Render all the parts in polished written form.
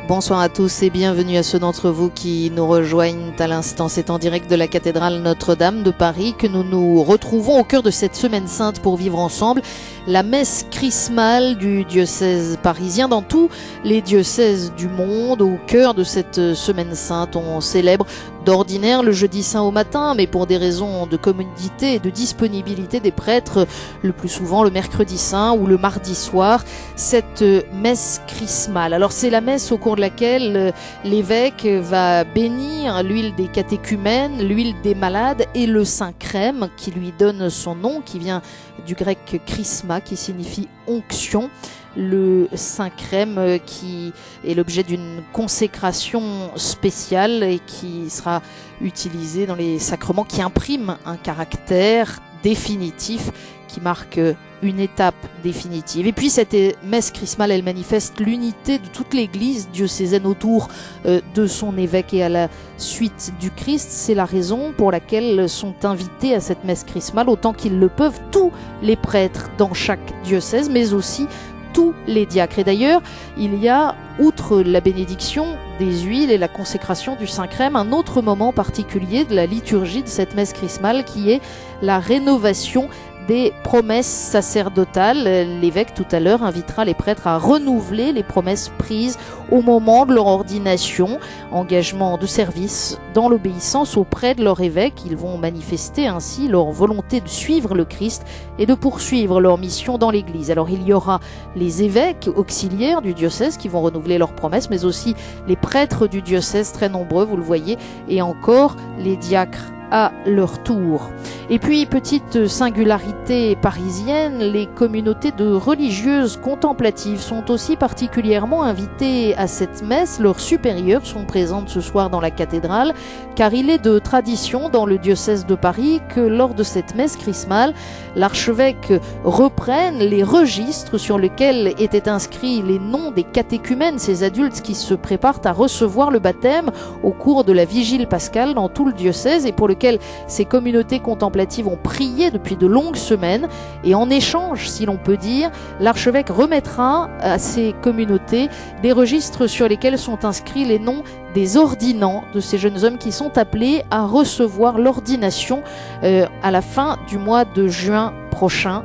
Bonsoir à tous et bienvenue à ceux d'entre vous qui nous rejoignent à l'instant. C'est en direct de la cathédrale Notre-Dame de Paris que nous nous retrouvons au cœur de cette semaine sainte pour vivre ensemble la messe chrismale du diocèse parisien. Dans tous les diocèses du monde, au cœur de cette semaine sainte, on célèbre d'ordinaire le jeudi saint au matin, mais pour des raisons de commodité et de disponibilité des prêtres, le plus souvent le mercredi saint ou le mardi soir, cette messe chrismale. Alors c'est la messe au cours de laquelle l'évêque va bénir l'huile des catéchumènes, l'huile des malades et le saint crème qui lui donne son nom, qui vient du grec chrisma, qui signifie onction. Le saint crème qui est l'objet d'une consécration spéciale et qui sera utilisé dans les sacrements, qui imprime un caractère définitif, qui marque une étape définitive. Et puis cette messe chrismale, elle manifeste l'unité de toute l'église diocésaine autour de son évêque et à la suite du Christ. C'est la raison pour laquelle sont invités à cette messe chrismale, autant qu'ils le peuvent, tous les prêtres dans chaque diocèse, mais aussi tous les diacres. Et d'ailleurs, il y a, outre la bénédiction des huiles et la consécration du saint crème, un autre moment particulier de la liturgie de cette messe chrismale qui est la rénovation des promesses sacerdotales. L'évêque tout à l'heure invitera les prêtres à renouveler les promesses prises au moment de leur ordination, engagement de service dans l'obéissance auprès de leur évêque. Ils vont manifester ainsi leur volonté de suivre le Christ et de poursuivre leur mission dans l'Église. Alors il y aura les évêques auxiliaires du diocèse qui vont renouveler leurs promesses, mais aussi les prêtres du diocèse, très nombreux, vous le voyez, et encore les diacres à leur tour. Et puis, petite singularité parisienne, les communautés de religieuses contemplatives sont aussi particulièrement invitées à cette messe. Leurs supérieures sont présentes ce soir dans la cathédrale, car il est de tradition dans le diocèse de Paris que lors de cette messe chrismale, l'archevêque reprenne les registres sur lesquels étaient inscrits les noms des catéchumènes, ces adultes qui se préparent à recevoir le baptême au cours de la vigile pascale dans tout le diocèse et pour lequel ces communautés contemplatives ont prié depuis de longues semaines. Et en échange, si l'on peut dire, l'archevêque remettra à ces communautés des registres sur lesquels sont inscrits les noms des ordinants, de ces jeunes hommes qui sont appelés à recevoir l'ordination à la fin du mois de juin prochain.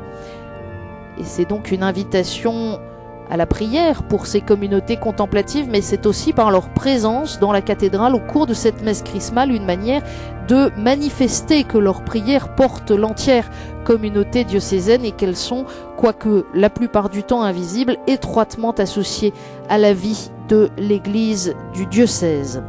Et c'est donc une invitation à la prière pour ces communautés contemplatives, mais c'est aussi par leur présence dans la cathédrale au cours de cette messe chrismale une manière de manifester que leurs prières portent l'entière communauté diocésaine et qu'elles sont, quoique la plupart du temps invisibles, étroitement associées à la vie de l'Église du diocèse.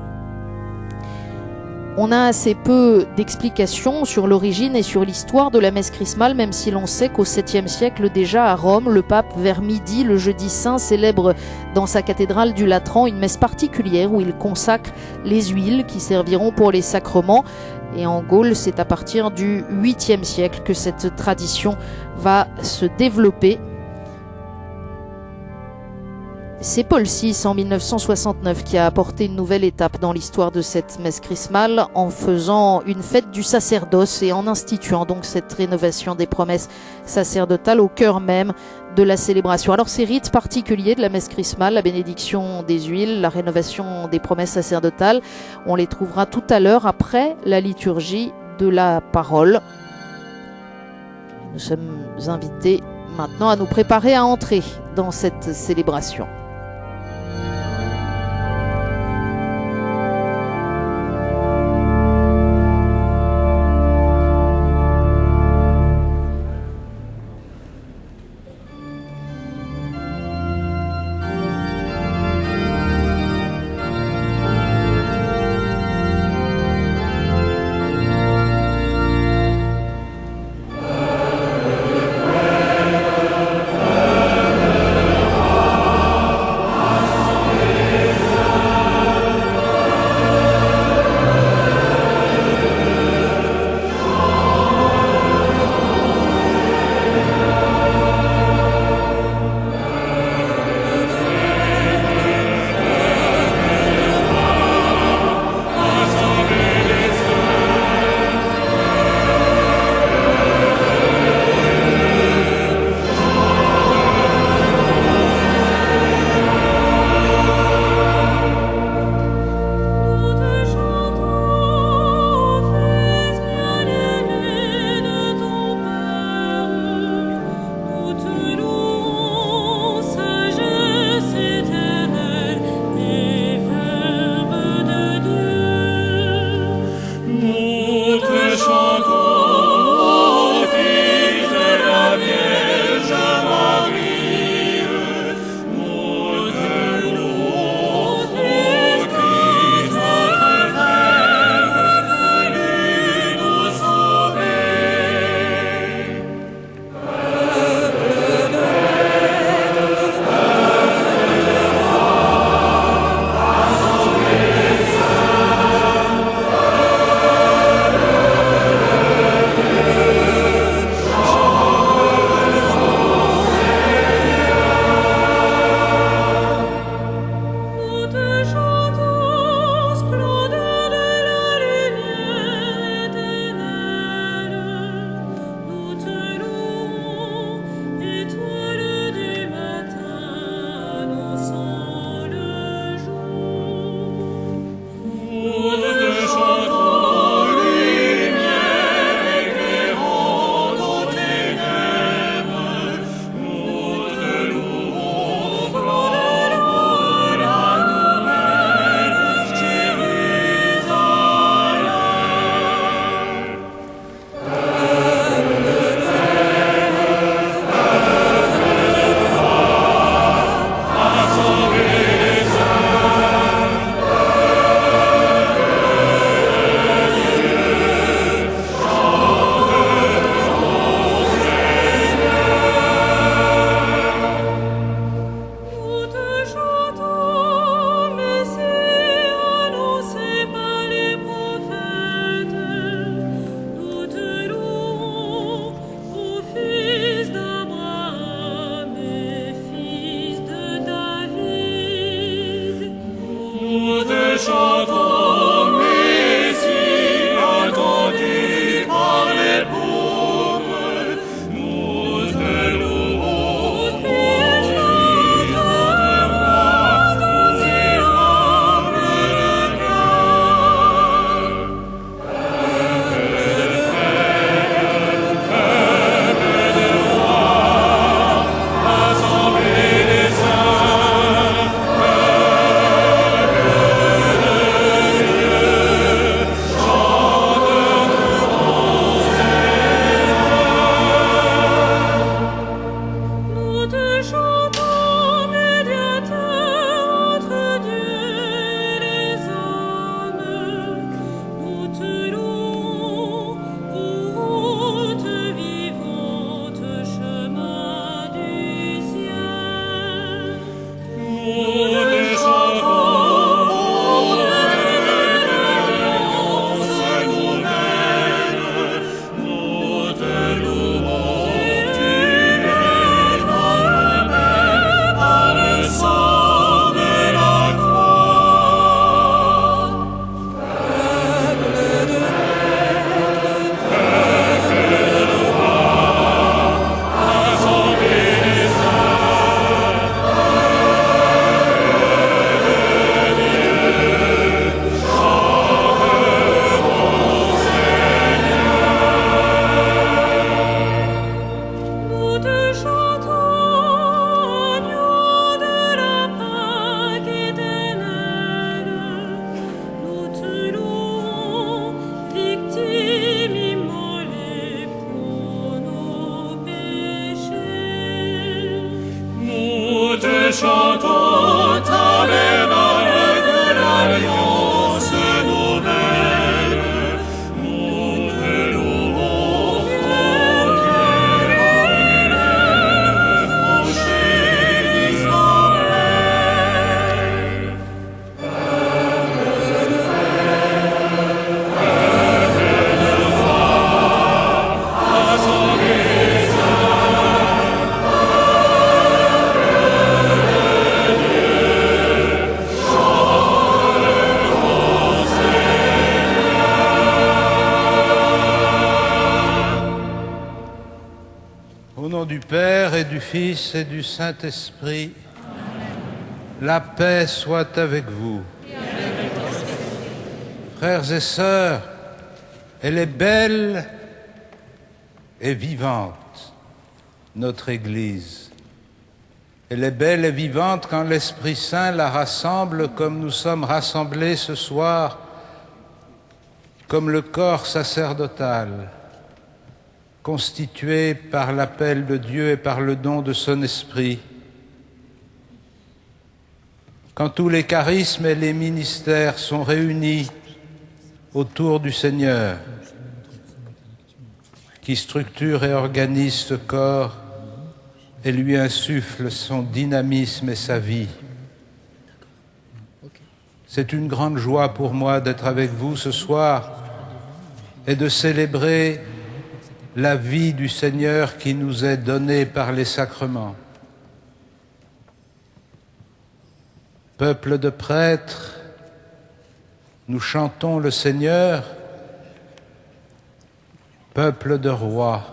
On a assez peu d'explications sur l'origine et sur l'histoire de la messe chrismale, même si l'on sait qu'au 7e siècle déjà à Rome, le pape vers midi, le jeudi saint, célèbre dans sa cathédrale du Latran une messe particulière où il consacre les huiles qui serviront pour les sacrements. Et en Gaule, c'est à partir du 8e siècle que cette tradition va se développer. C'est Paul VI en 1969 qui a apporté une nouvelle étape dans l'histoire de cette messe chrismale en faisant une fête du sacerdoce et en instituant donc cette rénovation des promesses sacerdotales au cœur même de la célébration. Alors ces rites particuliers de la messe chrismale, la bénédiction des huiles, la rénovation des promesses sacerdotales, on les trouvera tout à l'heure après la liturgie de la parole. Nous sommes invités maintenant à nous préparer à entrer dans cette célébration. Chantons ta belle de l'alliance nouvelle, nous te louons, ô Dieu, rocher d'Israël. Au nom du Père et du Fils et du Saint-Esprit, la paix soit avec vous. Frères et sœurs, elle est belle et vivante, notre Église. Elle est belle et vivante quand l'Esprit Saint la rassemble comme nous sommes rassemblés ce soir, comme le corps sacerdotal, constitué par l'appel de Dieu et par le don de son Esprit. Quand tous les charismes et les ministères sont réunis autour du Seigneur, qui structure et organise ce corps et lui insuffle son dynamisme et sa vie. C'est une grande joie pour moi d'être avec vous ce soir et de célébrer la vie du Seigneur qui nous est donnée par les sacrements. Peuple de prêtres, nous chantons le Seigneur. Peuple de rois,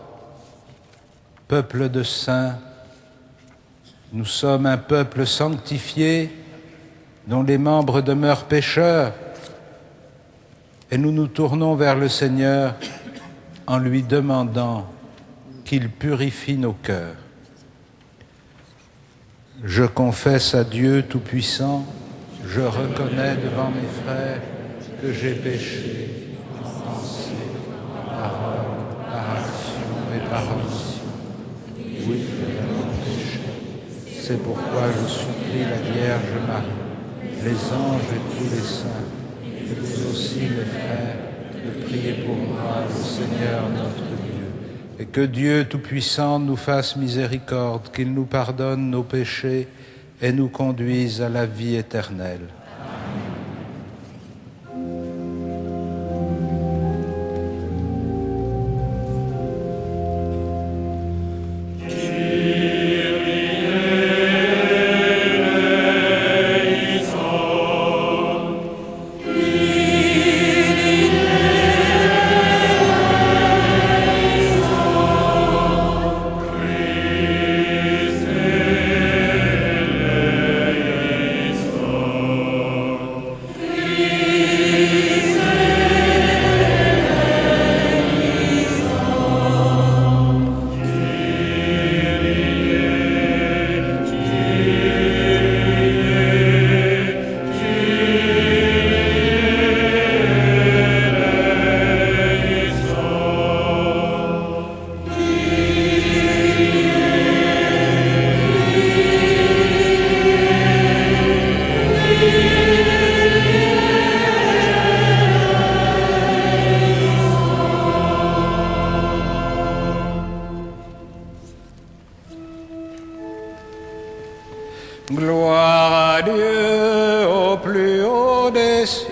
peuple de saints, nous sommes un peuple sanctifié dont les membres demeurent pécheurs, et nous nous tournons vers le Seigneur en lui demandant qu'il purifie nos cœurs. Je confesse à Dieu Tout-Puissant, je reconnais devant mes frères que j'ai péché en pensée, parole, par action et par omission. Oui, j'ai péché. C'est pourquoi je supplie la Vierge Marie, les anges et tous les saints, et vous aussi mes frères, de prier pour moi, le Seigneur notre Dieu, et que Dieu Tout-Puissant nous fasse miséricorde, qu'il nous pardonne nos péchés et nous conduise à la vie éternelle. à Dieu au plus haut des cieux.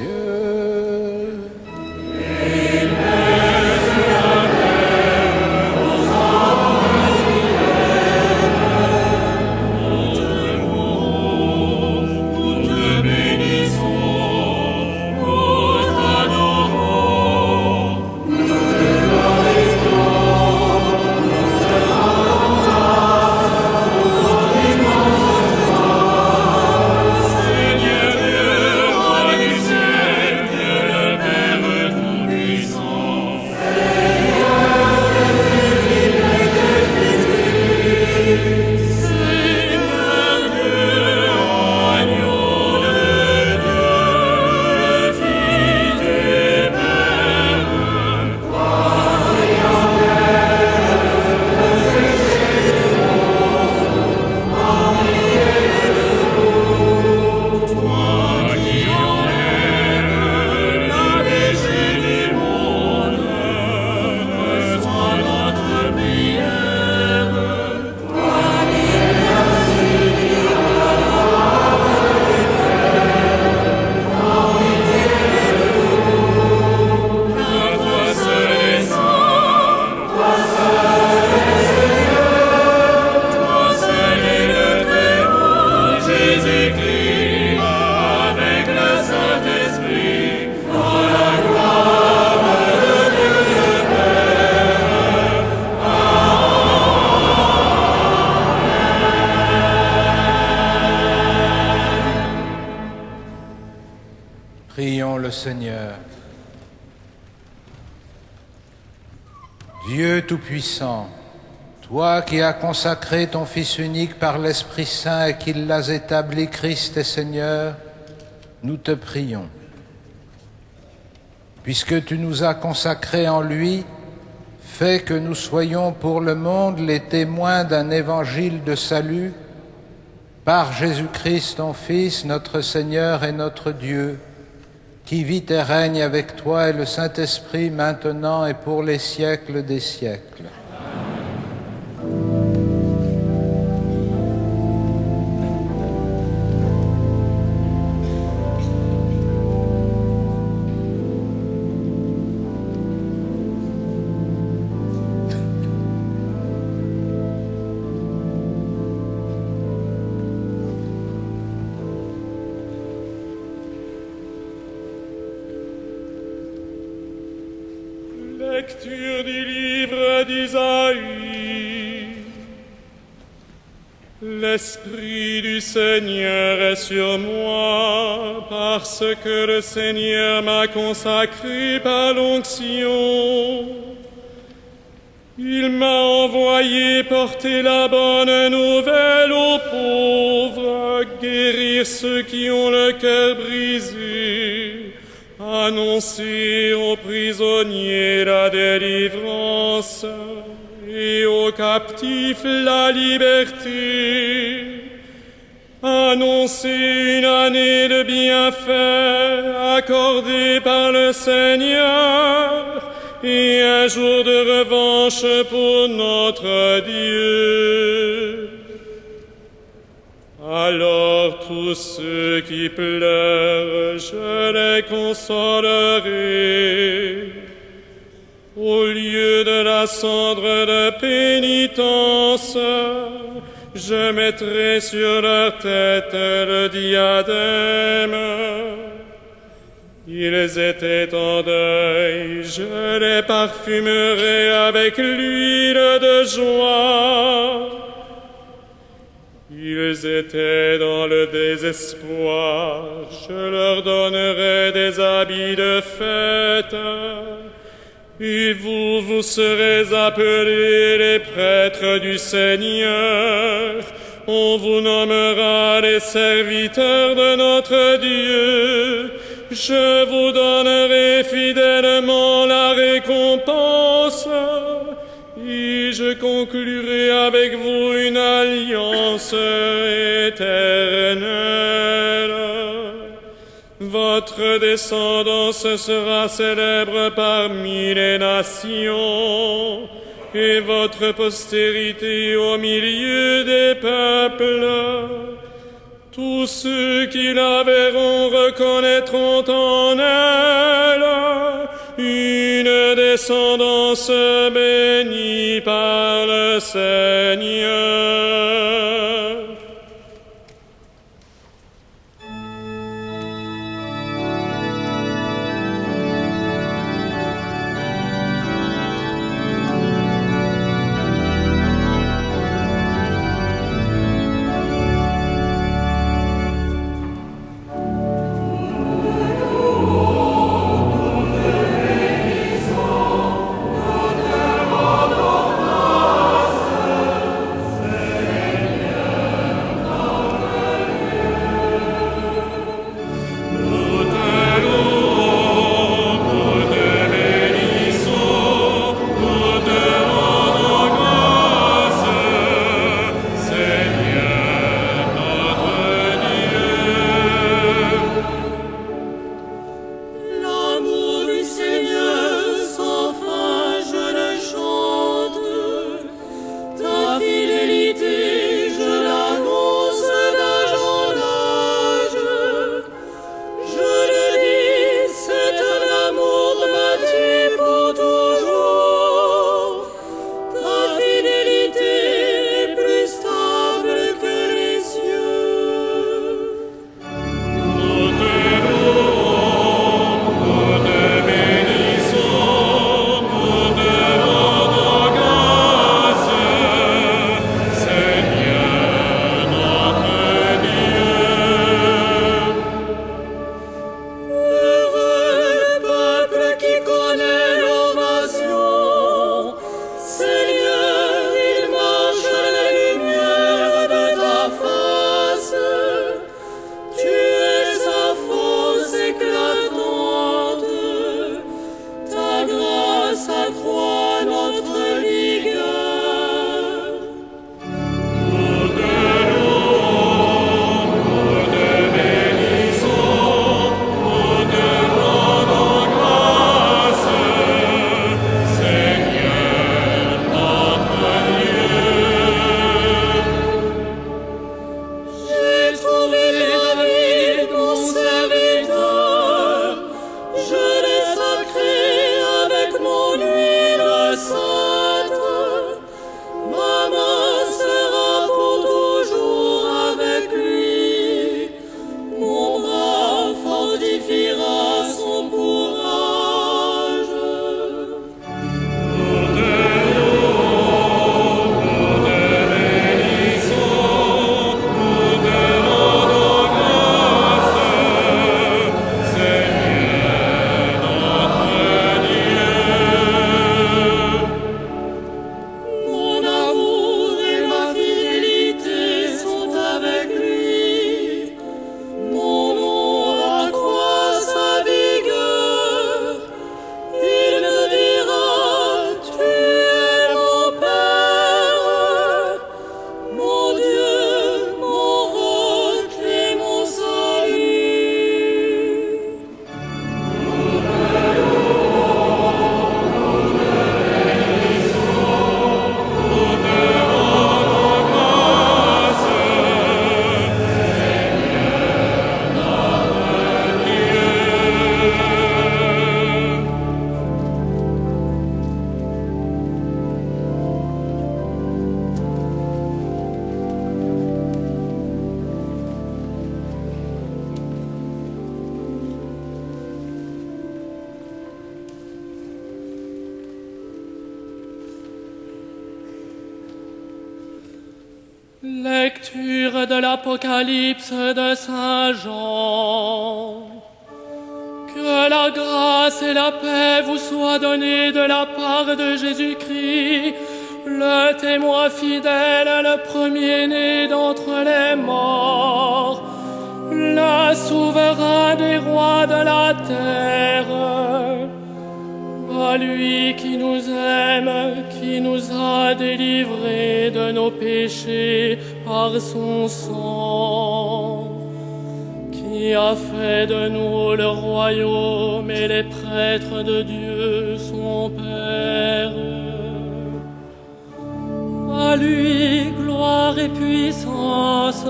Prions le Seigneur. Dieu Tout-Puissant, toi qui as consacré ton Fils unique par l'Esprit Saint et qui l'as établi Christ et Seigneur, nous te prions. Puisque tu nous as consacrés en lui, fais que nous soyons pour le monde les témoins d'un évangile de salut par Jésus-Christ, ton Fils, notre Seigneur et notre Dieu, qui vit et règne avec toi et le Saint-Esprit maintenant et pour les siècles des siècles. Lecture du livre d'Isaïe. L'Esprit du Seigneur est sur moi, parce que le Seigneur m'a consacré par l'onction. Il m'a envoyé porter la bonne nouvelle aux pauvres, guérir ceux qui ont le cœur brisé, annoncer aux prisonniers la délivrance et aux captifs la liberté, annoncer une année de bienfaits accordée par le Seigneur et un jour de revanche pour notre Dieu. Alors tous ceux qui pleurent, je les consolerai. Au lieu de la cendre de pénitence, je mettrai sur leur tête le diadème. Ils étaient en deuil, je les parfumerai avec l'huile de joie. Ils étaient dans le désespoir, je leur donnerai des habits de fête. Et vous, vous serez appelés les prêtres du Seigneur. On vous nommera les serviteurs de notre Dieu. Je vous donnerai fidèlement la récompense. Et je conclurai avec vous une alliance éternelle. Votre descendance sera célèbre parmi les nations, et votre postérité au milieu des peuples. Tous ceux qui la verront reconnaîtront en elle une descendance bénie par le Seigneur. Lecture de l'Apocalypse de Saint Jean. Que la grâce et la paix vous soient données de la part de Jésus-Christ, le témoin fidèle, le premier-né d'entre les morts, le souverain des rois de la terre, à lui qui nous aime, qui nous a délivrés de nos péchés par son sang, qui a fait de nous le royaume et les prêtres de Dieu son Père. À lui gloire et puissance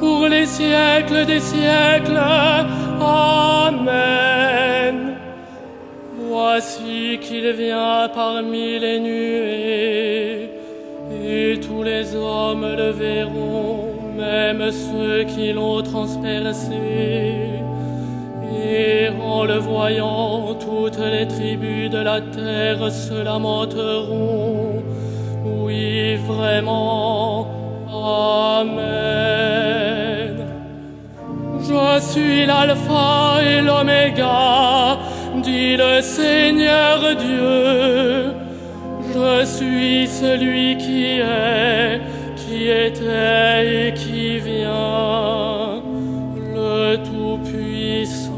pour les siècles des siècles. Amen. Voici qu'il vient parmi les nuées, et tous les hommes le verront, même ceux qui l'ont transpercé. Et en le voyant, toutes les tribus de la terre se lamenteront. Oui, vraiment. Amen. Je suis l'alpha et l'oméga, dit le Seigneur Dieu. Je suis celui qui est, qui était et qui vient, le Tout-Puissant.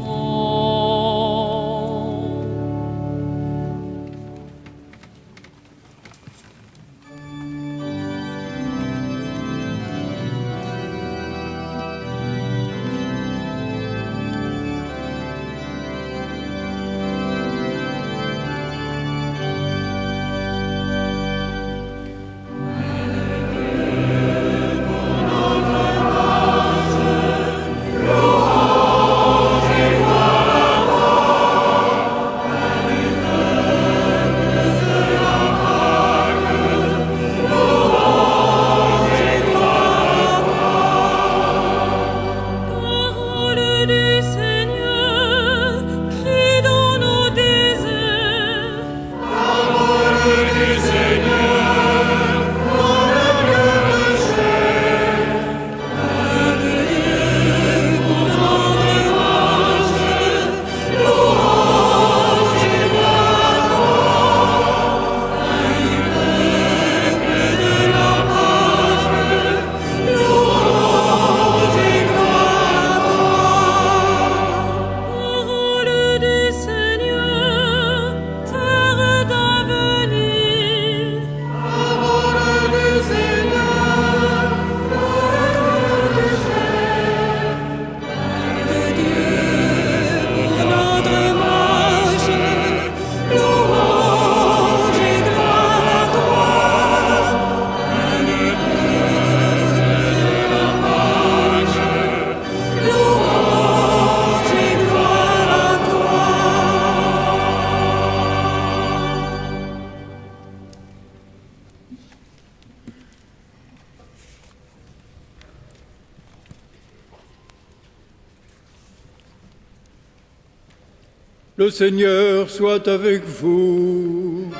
Le Seigneur soit avec vous.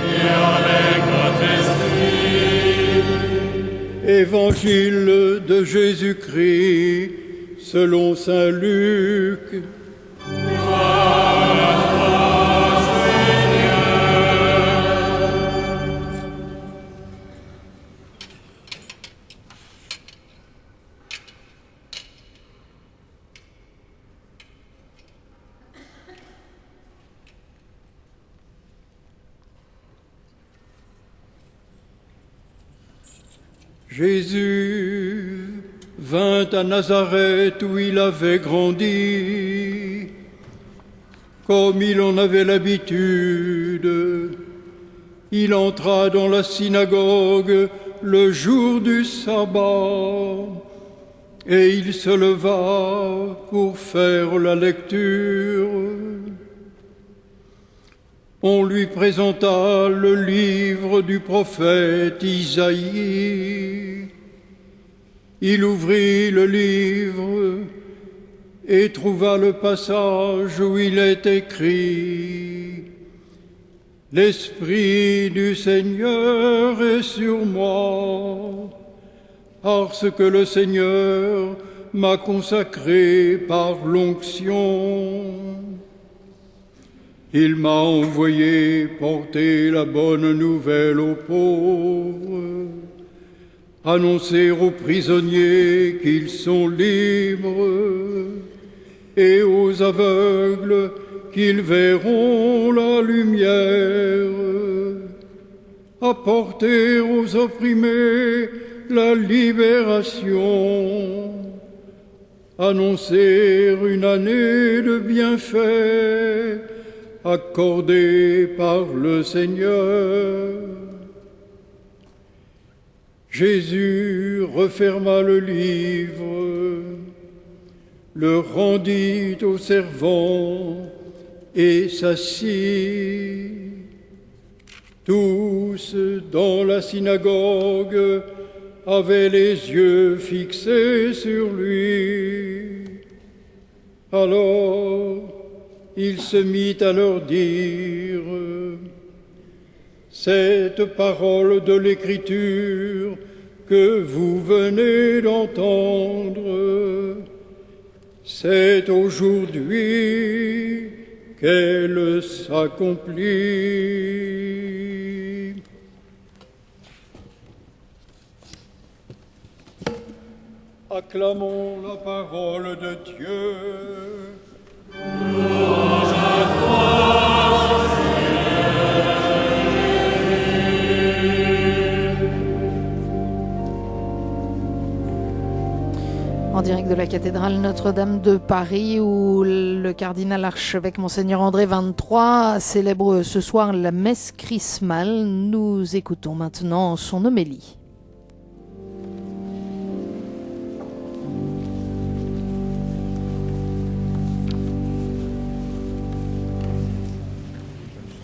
Et avec votre esprit. Évangile de Jésus-Christ selon saint Luc. Gloire à toi, Seigneur. Jésus vint à Nazareth où il avait grandi. Comme il en avait l'habitude, il entra dans la synagogue le jour du sabbat et il se leva pour faire la lecture. On lui présenta le livre du prophète Isaïe. Il ouvrit le livre et trouva le passage où il est écrit « L'Esprit du Seigneur est sur moi, parce que le Seigneur m'a consacré par l'onction. Il m'a envoyé porter la bonne nouvelle aux pauvres, annoncer aux prisonniers qu'ils sont libres et aux aveugles qu'ils verront la lumière, apporter aux opprimés la libération, annoncer une année de bienfaits accordée par le Seigneur. Jésus referma le livre, le rendit au servant et s'assit. Tous dans la synagogue avaient les yeux fixés sur lui. Alors il se mit à leur dire: cette parole de l'Écriture que vous venez d'entendre, c'est aujourd'hui qu'elle s'accomplit. Acclamons la parole de Dieu. Louange à toi, en direct de la cathédrale Notre-Dame de Paris, où le cardinal archevêque Monseigneur André XXIII célèbre ce soir la messe chrismale. Nous écoutons maintenant son homélie.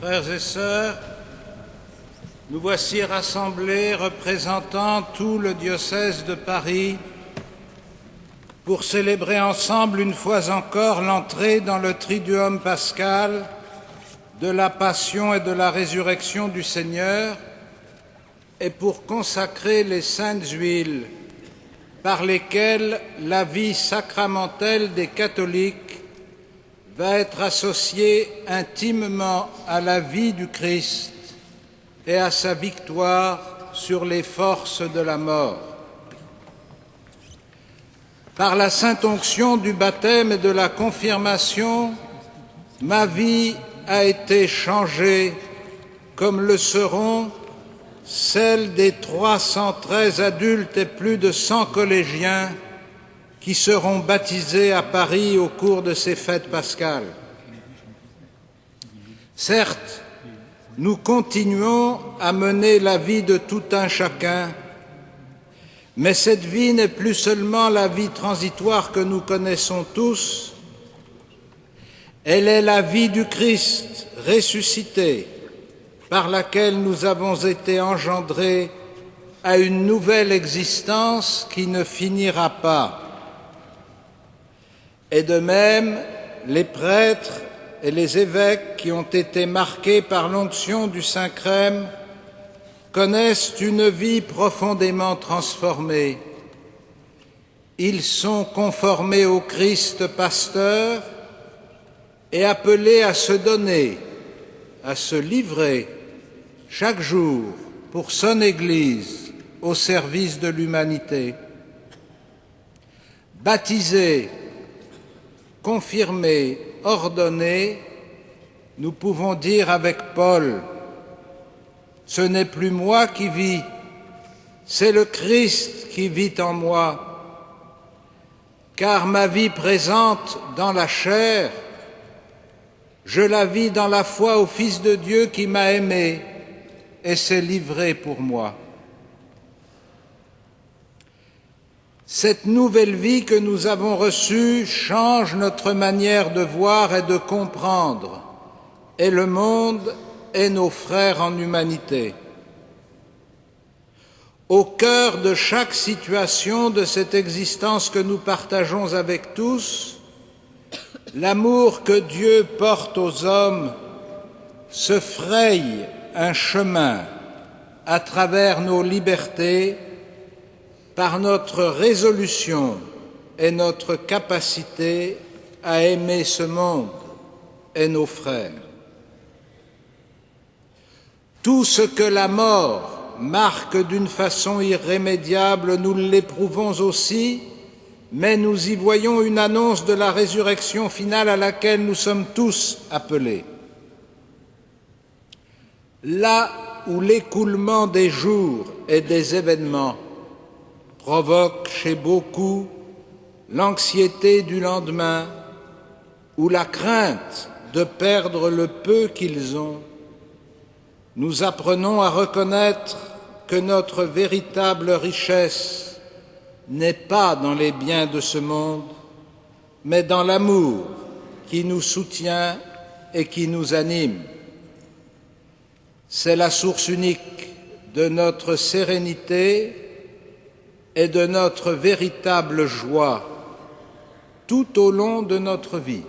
Frères et sœurs, nous voici rassemblés représentant tout le diocèse de Paris pour célébrer ensemble une fois encore l'entrée dans le Triduum pascal de la Passion et de la Résurrection du Seigneur et pour consacrer les saintes huiles par lesquelles la vie sacramentelle des catholiques va être associée intimement à la vie du Christ et à sa victoire sur les forces de la mort. Par la sainte onction du baptême et de la confirmation, ma vie a été changée, comme le seront celle des 313 adultes et plus de 100 collégiens qui seront baptisés à Paris au cours de ces fêtes pascales. Certes, nous continuons à mener la vie de tout un chacun, mais cette vie n'est plus seulement la vie transitoire que nous connaissons tous, elle est la vie du Christ ressuscité, par laquelle nous avons été engendrés à une nouvelle existence qui ne finira pas. Et de même, les prêtres et les évêques qui ont été marqués par l'onction du Saint-Crème connaissent une vie profondément transformée. Ils sont conformés au Christ pasteur et appelés à se donner, à se livrer chaque jour pour son Église au service de l'humanité. Baptisés, confirmés, ordonnés, nous pouvons dire avec Paul: ce n'est plus moi qui vis, c'est le Christ qui vit en moi. Car ma vie présente dans la chair, je la vis dans la foi au Fils de Dieu qui m'a aimé et s'est livré pour moi. Cette nouvelle vie que nous avons reçue change notre manière de voir et de comprendre, et le monde et nos frères en humanité. Au cœur de chaque situation de cette existence que nous partageons avec tous, l'amour que Dieu porte aux hommes se fraye un chemin à travers nos libertés par notre résolution et notre capacité à aimer ce monde et nos frères. Tout ce que la mort marque d'une façon irrémédiable, nous l'éprouvons aussi, mais nous y voyons une annonce de la résurrection finale à laquelle nous sommes tous appelés. Là où l'écoulement des jours et des événements provoque chez beaucoup l'anxiété du lendemain ou la crainte de perdre le peu qu'ils ont, nous apprenons à reconnaître que notre véritable richesse n'est pas dans les biens de ce monde, mais dans l'amour qui nous soutient et qui nous anime. C'est la source unique de notre sérénité et de notre véritable joie tout au long de notre vie.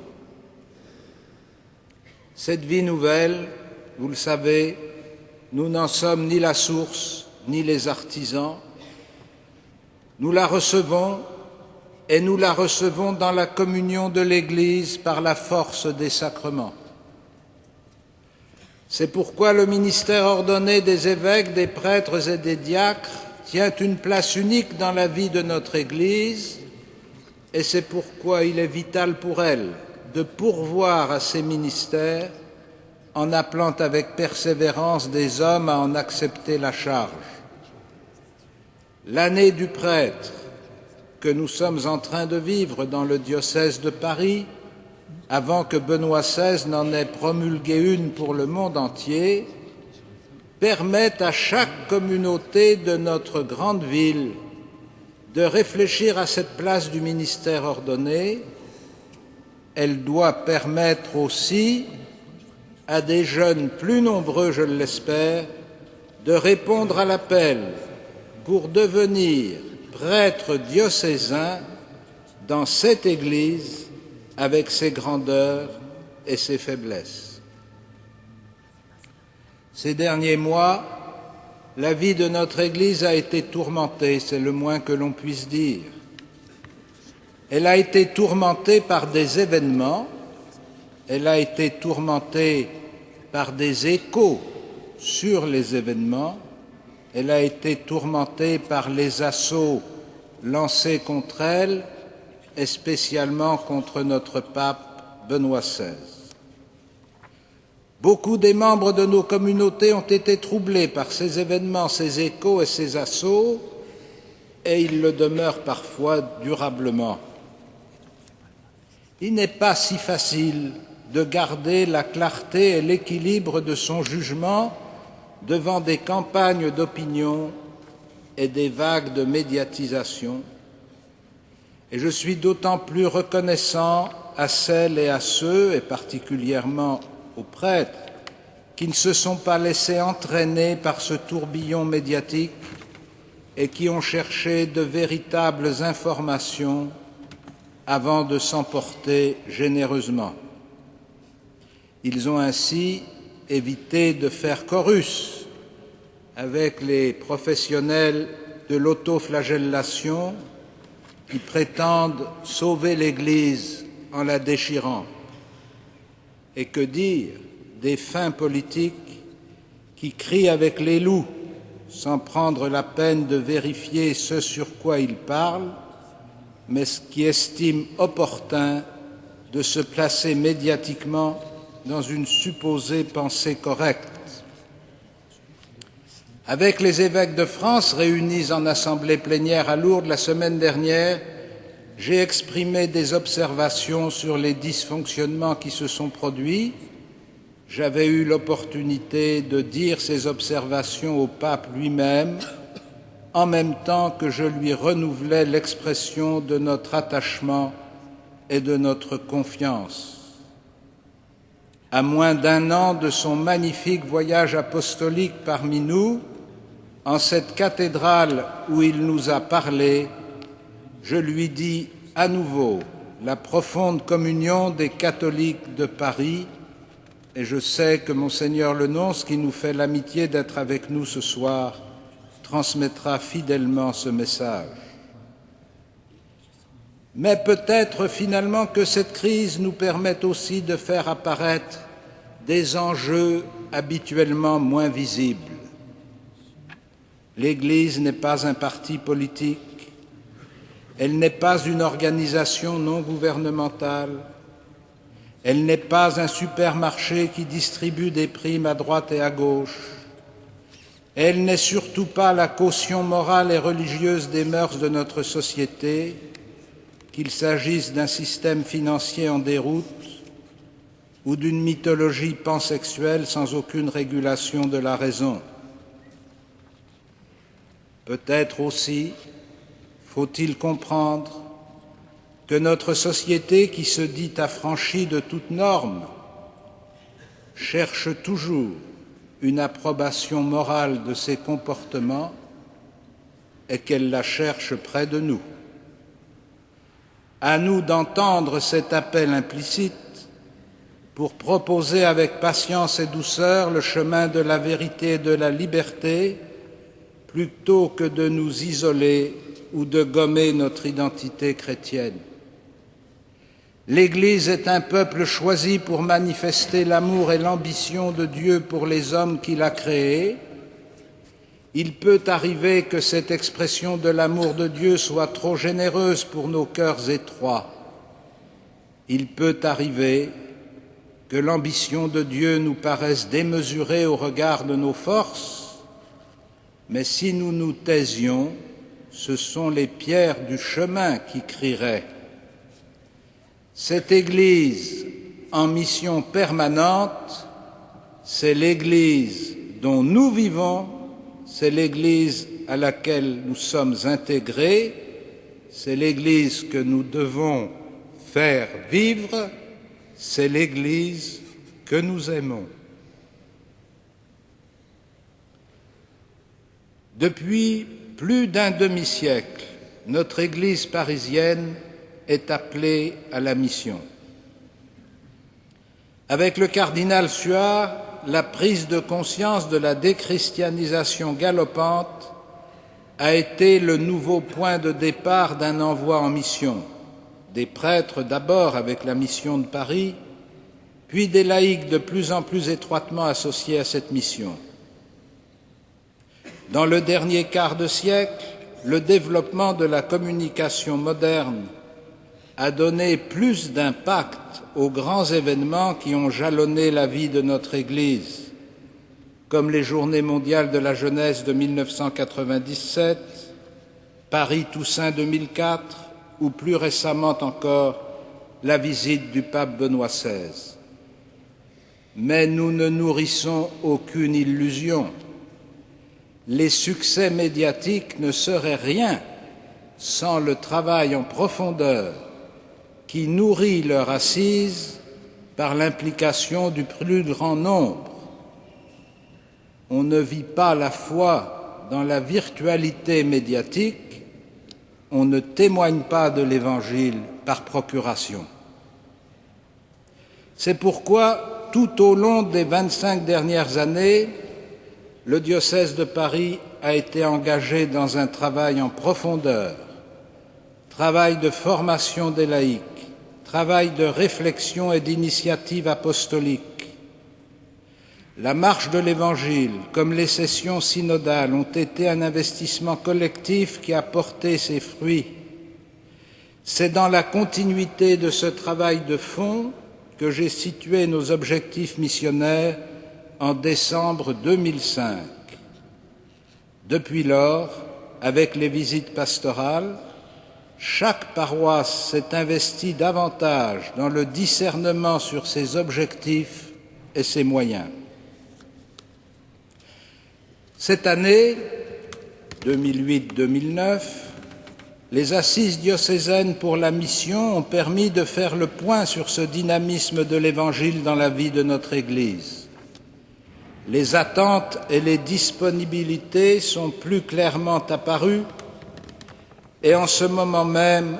Cette vie nouvelle, vous le savez, nous n'en sommes ni la source ni les artisans. Nous la recevons et nous la recevons dans la communion de l'Église par la force des sacrements. C'est pourquoi le ministère ordonné des évêques, des prêtres et des diacres tient une place unique dans la vie de notre Église, et c'est pourquoi il est vital pour elle de pourvoir à ces ministères en appelant avec persévérance des hommes à en accepter la charge. L'année du prêtre que nous sommes en train de vivre dans le diocèse de Paris, avant que Benoît XVI n'en ait promulgué une pour le monde entier, permet à chaque communauté de notre grande ville de réfléchir à cette place du ministère ordonné. Elle doit permettre aussi à des jeunes plus nombreux, je l'espère, de répondre à l'appel pour devenir prêtre diocésain dans cette Église avec ses grandeurs et ses faiblesses. Ces derniers mois, la vie de notre Église a été tourmentée, c'est le moins que l'on puisse dire. Elle a été tourmentée par des événements, elle a été tourmentée par des échos sur les événements, elle a été tourmentée par les assauts lancés contre elle, et spécialement contre notre pape Benoît XVI. Beaucoup des membres de nos communautés ont été troublés par ces événements, ces échos et ces assauts, et ils le demeurent parfois durablement. Il n'est pas si facile de garder la clarté et l'équilibre de son jugement devant des campagnes d'opinion et des vagues de médiatisation. Et je suis d'autant plus reconnaissant à celles et à ceux, et particulièrement aux prêtres, qui ne se sont pas laissés entraîner par ce tourbillon médiatique et qui ont cherché de véritables informations avant de s'emporter généreusement. Ils ont ainsi évité de faire chorus avec les professionnels de l'autoflagellation qui prétendent sauver l'Église en la déchirant. Et que dire des fins politiques qui crient avec les loups sans prendre la peine de vérifier ce sur quoi ils parlent, mais qui estiment opportun de se placer médiatiquement dans une supposée pensée correcte. Avec les évêques de France réunis en assemblée plénière à Lourdes la semaine dernière, j'ai exprimé des observations sur les dysfonctionnements qui se sont produits. J'avais eu l'opportunité de dire ces observations au pape lui-même, en même temps que je lui renouvelais l'expression de notre attachement et de notre confiance. À moins d'un an de son magnifique voyage apostolique parmi nous, en cette cathédrale où il nous a parlé, je lui dis à nouveau la profonde communion des catholiques de Paris, et je sais que Monseigneur le Nonce, qui nous fait l'amitié d'être avec nous ce soir, transmettra fidèlement ce message. Mais peut-être finalement que cette crise nous permet aussi de faire apparaître des enjeux habituellement moins visibles. L'Église n'est pas un parti politique, elle n'est pas une organisation non gouvernementale, elle n'est pas un supermarché qui distribue des primes à droite et à gauche, elle n'est surtout pas la caution morale et religieuse des mœurs de notre société, qu'il s'agisse d'un système financier en déroute ou d'une mythologie pansexuelle sans aucune régulation de la raison. Peut-être aussi faut-il comprendre que notre société, qui se dit affranchie de toute norme, cherche toujours une approbation morale de ses comportements et qu'elle la cherche près de nous. À nous d'entendre cet appel implicite pour proposer avec patience et douceur le chemin de la vérité et de la liberté, plutôt que de nous isoler ou de gommer notre identité chrétienne. L'Église est un peuple choisi pour manifester l'amour et l'ambition de Dieu pour les hommes qu'il a créés. Il peut arriver que cette expression de l'amour de Dieu soit trop généreuse pour nos cœurs étroits. Il peut arriver que l'ambition de Dieu nous paraisse démesurée au regard de nos forces, mais si nous nous taisions, ce sont les pierres du chemin qui crieraient. Cette Église en mission permanente, c'est l'Église dont nous vivons, c'est l'Église à laquelle nous sommes intégrés, c'est l'Église que nous devons faire vivre, c'est l'Église que nous aimons. Depuis plus d'un demi-siècle, notre Église parisienne est appelée à la mission. Avec le cardinal Suard, la prise de conscience de la déchristianisation galopante a été le nouveau point de départ d'un envoi en mission, des prêtres d'abord avec la mission de Paris, puis des laïcs de plus en plus étroitement associés à cette mission. Dans le dernier quart de siècle, le développement de la communication moderne a donné plus d'impact aux grands événements qui ont jalonné la vie de notre Église, comme les Journées mondiales de la jeunesse de 1997, Paris Toussaint 2004 ou plus récemment encore la visite du pape Benoît XVI. Mais nous ne nourrissons aucune illusion. Les succès médiatiques ne seraient rien sans le travail en profondeur qui nourrit leur assise par l'implication du plus grand nombre. On ne vit pas la foi dans la virtualité médiatique, on ne témoigne pas de l'Évangile par procuration. C'est pourquoi, tout au long des 25 dernières années, le diocèse de Paris a été engagé dans un travail en profondeur, travail de formation des laïcs, travail de réflexion et d'initiative apostolique. La marche de l'Évangile, comme les sessions synodales, ont été un investissement collectif qui a porté ses fruits. C'est dans la continuité de ce travail de fond que j'ai situé nos objectifs missionnaires en décembre 2005. Depuis lors, avec les visites pastorales, chaque paroisse s'est investie davantage dans le discernement sur ses objectifs et ses moyens. Cette année, 2008-2009, les assises diocésaines pour la mission ont permis de faire le point sur ce dynamisme de l'Évangile dans la vie de notre Église. Les attentes et les disponibilités sont plus clairement apparues et en ce moment même,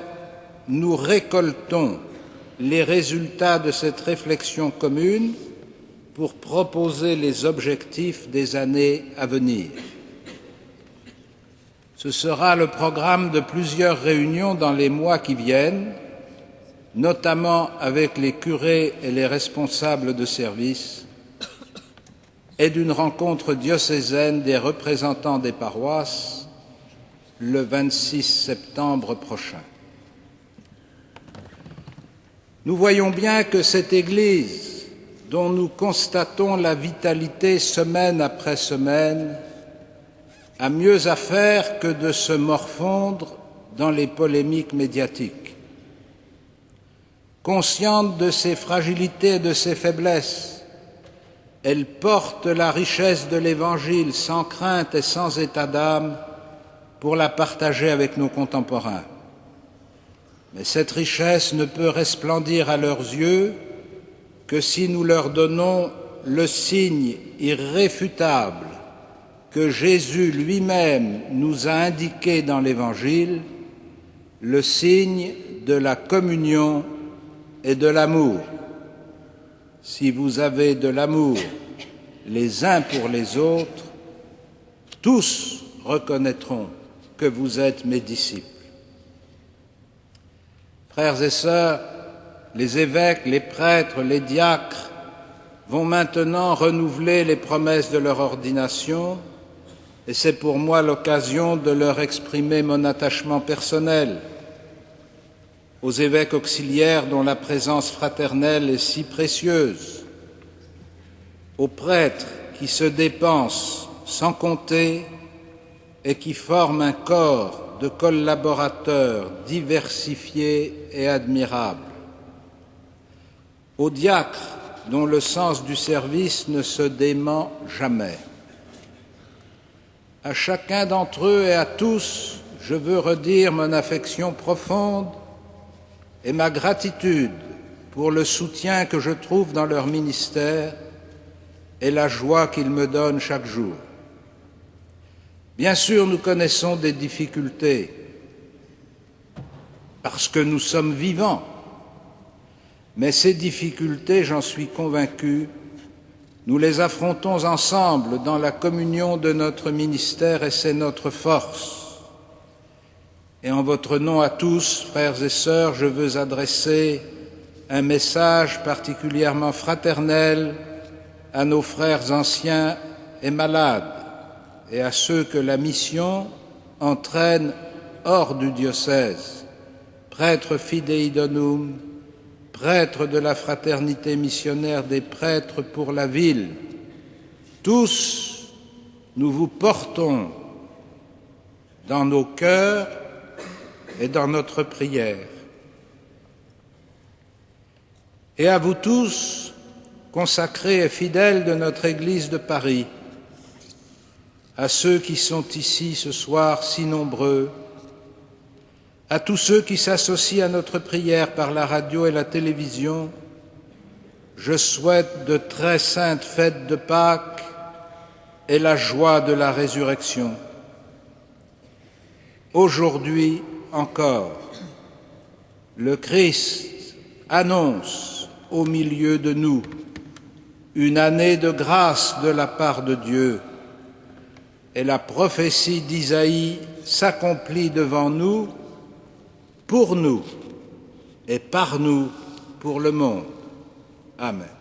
nous récoltons les résultats de cette réflexion commune pour proposer les objectifs des années à venir. Ce sera le programme de plusieurs réunions dans les mois qui viennent, notamment avec les curés et les responsables de service, et d'une rencontre diocésaine des représentants des paroisses le 26 septembre prochain. Nous voyons bien que cette Église, dont nous constatons la vitalité semaine après semaine, a mieux à faire que de se morfondre dans les polémiques médiatiques. Consciente de ses fragilités et de ses faiblesses, elle porte la richesse de l'Évangile sans crainte et sans état d'âme pour la partager avec nos contemporains. Mais cette richesse ne peut resplendir à leurs yeux que si nous leur donnons le signe irréfutable que Jésus lui-même nous a indiqué dans l'Évangile, le signe de la communion et de l'amour. Si vous avez de l'amour les uns pour les autres, tous reconnaîtront que vous êtes mes disciples. Frères et sœurs, les évêques, les prêtres, les diacres vont maintenant renouveler les promesses de leur ordination et c'est pour moi l'occasion de leur exprimer mon attachement personnel. Aux évêques auxiliaires dont la présence fraternelle est si précieuse, aux prêtres qui se dépensent sans compter et qui forment un corps de collaborateurs diversifiés et admirables, aux diacres dont le sens du service ne se dément jamais. À chacun d'entre eux et à tous, je veux redire mon affection profonde et ma gratitude pour le soutien que je trouve dans leur ministère et la joie qu'ils me donnent chaque jour. Bien sûr, nous connaissons des difficultés parce que nous sommes vivants, mais ces difficultés, j'en suis convaincu, nous les affrontons ensemble dans la communion de notre ministère et c'est notre force. Et en votre nom à tous, frères et sœurs, je veux adresser un message particulièrement fraternel à nos frères anciens et malades et à ceux que la mission entraîne hors du diocèse, prêtres Fidei Donum, prêtres de la fraternité missionnaire des prêtres pour la ville. Tous, nous vous portons dans nos cœurs et dans notre prière. Et à vous tous, consacrés et fidèles de notre Église de Paris, à ceux qui sont ici ce soir si nombreux, à tous ceux qui s'associent à notre prière par la radio et la télévision, je souhaite de très saintes fêtes de Pâques et la joie de la résurrection. Aujourd'hui encore, le Christ annonce au milieu de nous une année de grâce de la part de Dieu et la prophétie d'Isaïe s'accomplit devant nous, pour nous et par nous pour le monde. Amen.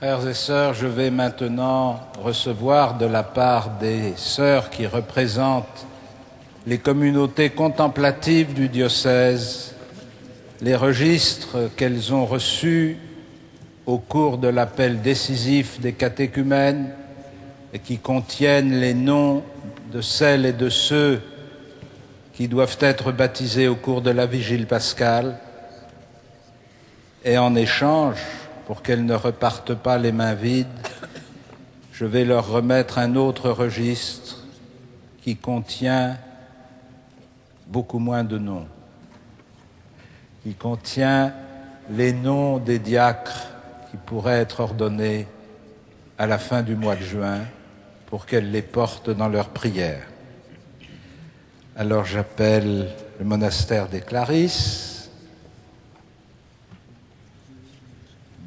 Frères et sœurs, je vais maintenant recevoir de la part des sœurs qui représentent les communautés contemplatives du diocèse les registres qu'elles ont reçus au cours de l'appel décisif des catéchumènes et qui contiennent les noms de celles et de ceux qui doivent être baptisés au cours de la vigile pascale. Et en échange, pour qu'elles ne repartent pas les mains vides, je vais leur remettre un autre registre qui contient beaucoup moins de noms, qui contient les noms des diacres qui pourraient être ordonnés à la fin du mois de juin pour qu'elles les portent dans leurs prières. Alors j'appelle le monastère des Clarisses.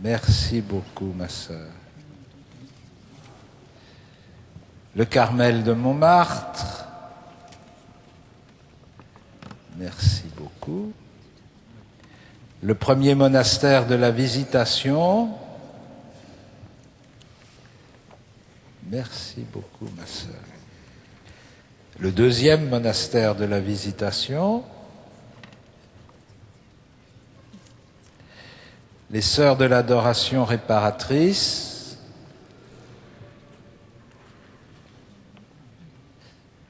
Merci beaucoup, ma sœur. Le Carmel de Montmartre. Merci beaucoup. Le premier monastère de la Visitation. Merci beaucoup, ma sœur. Le deuxième monastère de la Visitation. les sœurs de l'adoration réparatrice,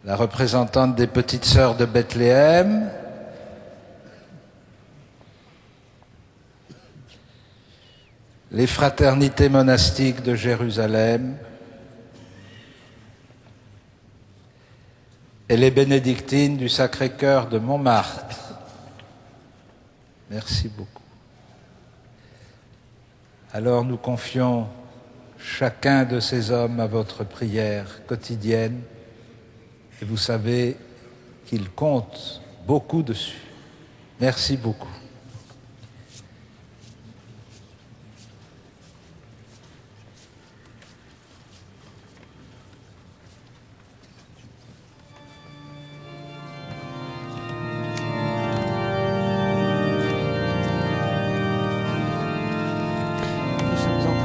la représentante des petites sœurs de Bethléem, les fraternités monastiques de Jérusalem et les bénédictines du Sacré-Cœur de Montmartre. Merci beaucoup. Alors nous confions chacun de ces hommes à votre prière quotidienne et vous savez qu'ils comptent beaucoup dessus. Merci beaucoup.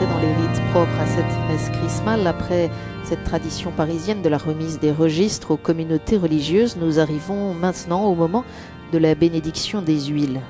Dans les rites propres à cette messe chrismale, après cette tradition parisienne de la remise des registres aux communautés religieuses, nous arrivons maintenant au moment de la bénédiction des huiles.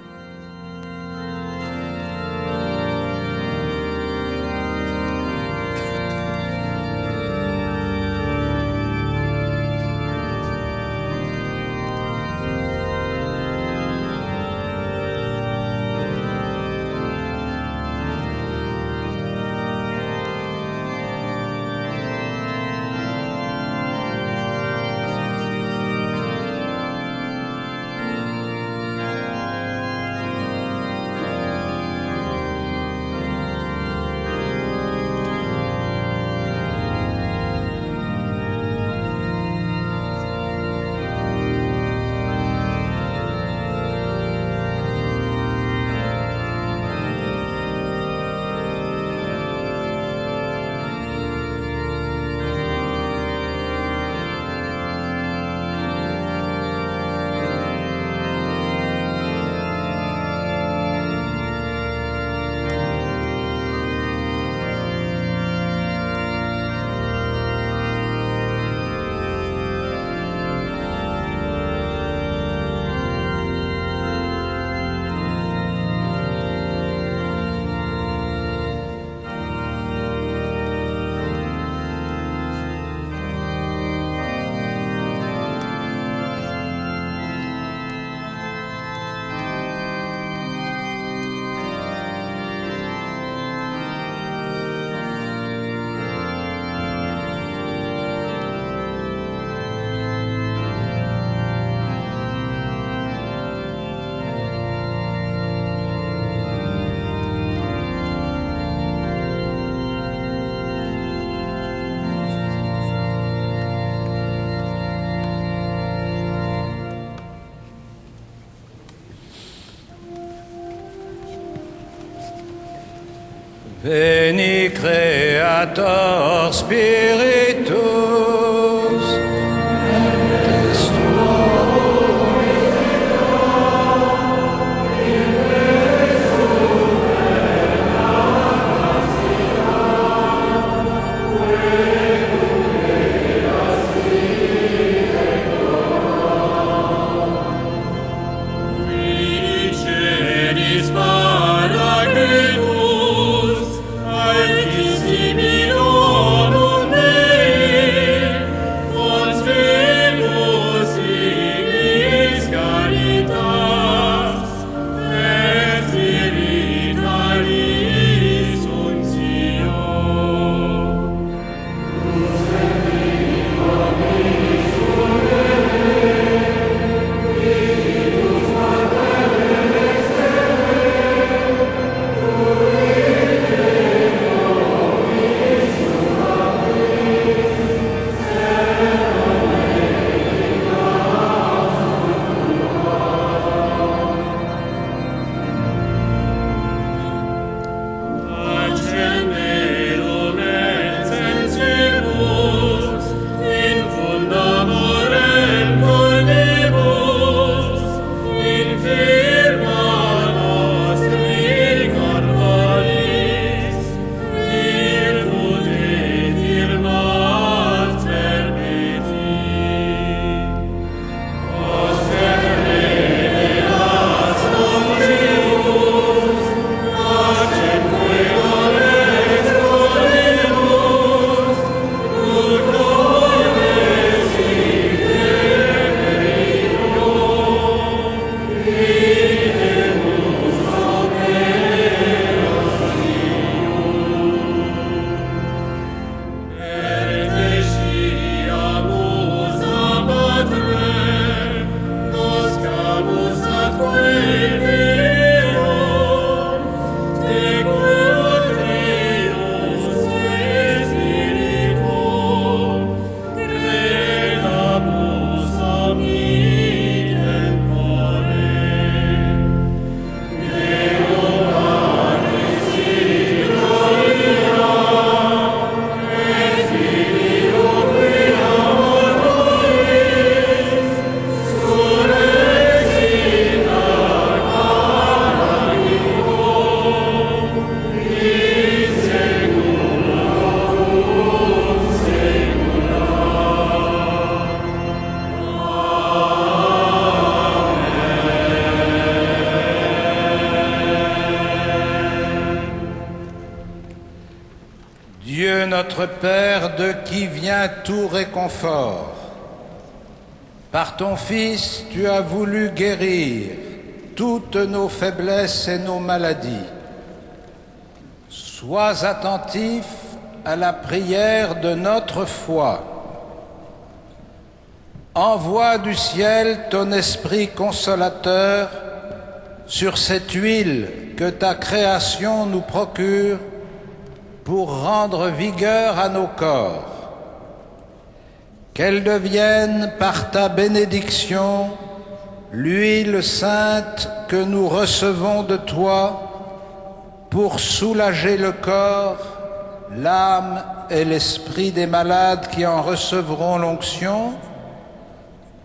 Veni Creator Spiritus, et tuo Altissimi donum Dei, notre Père, de qui vient tout réconfort. Par ton Fils, tu as voulu guérir toutes nos faiblesses et nos maladies. Sois attentif à la prière de notre foi. Envoie du ciel ton Esprit consolateur sur cette huile que ta création nous procure pour rendre vigueur à nos corps. Qu'elle devienne par ta bénédiction l'huile sainte que nous recevons de toi pour soulager le corps, l'âme et l'esprit des malades qui en recevront l'onction,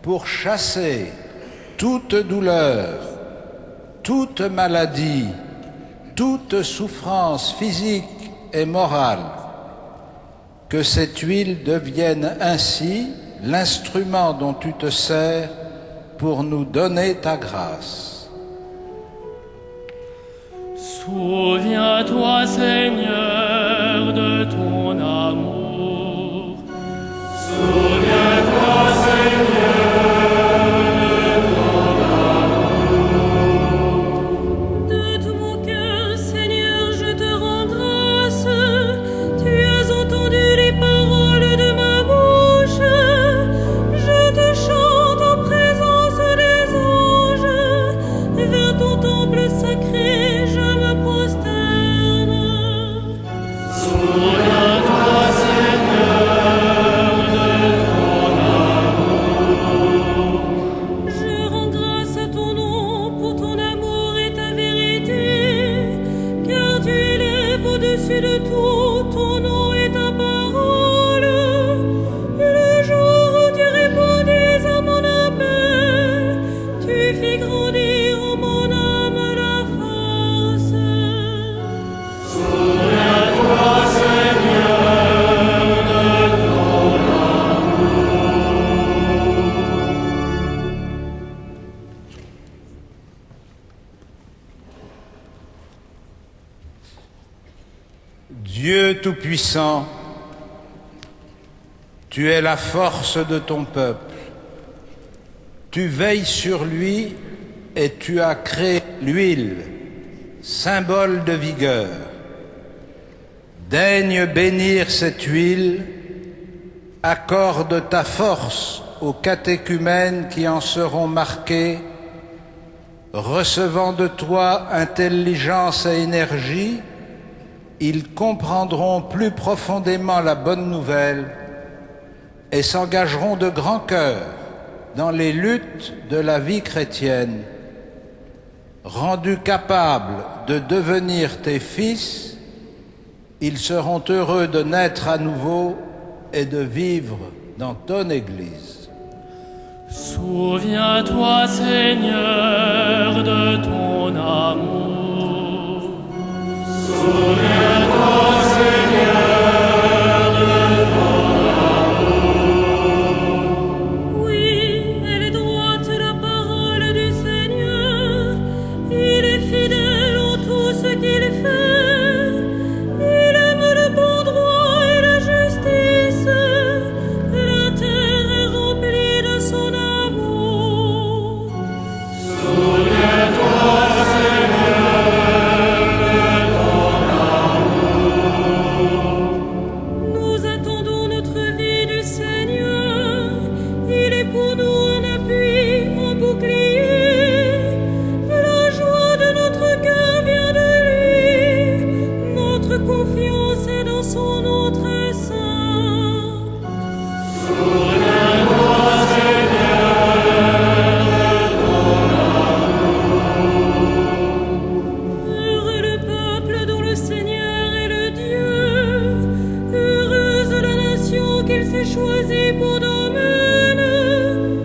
pour chasser toute douleur, toute maladie, toute souffrance physique et morale. Que cette huile devienne ainsi l'instrument dont tu te sers pour nous donner ta grâce. Souviens-toi, Seigneur, de ton amour. Souviens-toi, Seigneur. Dieu Tout-Puissant, tu es la force de ton peuple. Tu veilles sur lui et tu as créé l'huile, symbole de vigueur. Daigne bénir cette huile, accorde ta force aux catéchumènes qui en seront marqués, recevant de toi intelligence et énergie. Ils comprendront plus profondément la bonne nouvelle et s'engageront de grand cœur dans les luttes de la vie chrétienne. Rendus capables de devenir tes fils, ils seront heureux de naître à nouveau et de vivre dans ton Église. Souviens-toi, Seigneur, de ton amour. Souviens-toi, Seigneur, de ton amour. Oui, elle est droite la parole du Seigneur. Il est fidèle en tout ce qu'il fait. Il aime le bon droit et la justice. La terre est remplie de son amour. Souviens-toi, choisi pour domaine,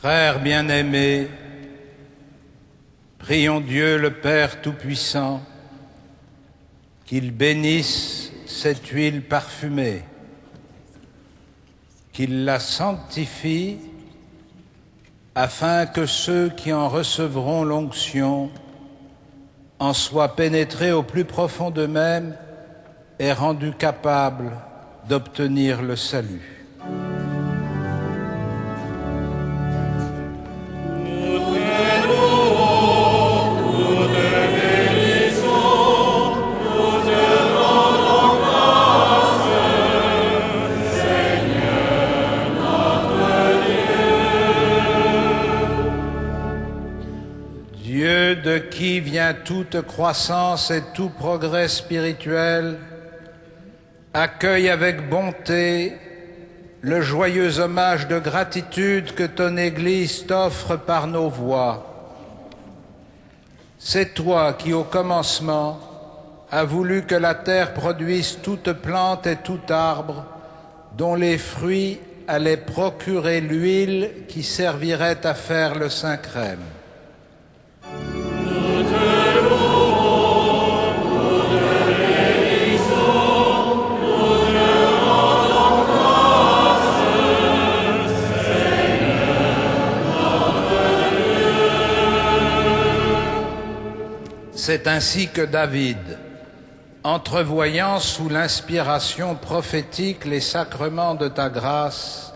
Frères bien-aimés, prions Dieu le Père Tout-Puissant qu'il bénisse cette huile parfumée, qu'il la sanctifie afin que ceux qui en recevront l'onction en soient pénétrés au plus profond d'eux-mêmes et rendus capables d'obtenir le salut. De qui vient toute croissance et tout progrès spirituel, accueille avec bonté le joyeux hommage de gratitude que ton Église t'offre par nos voix. C'est toi qui, au commencement, as voulu que la terre produise toute plante et tout arbre, dont les fruits allaient procurer l'huile qui servirait à faire le Saint-Crème. C'est ainsi que David, entrevoyant sous l'inspiration prophétique les sacrements de ta grâce,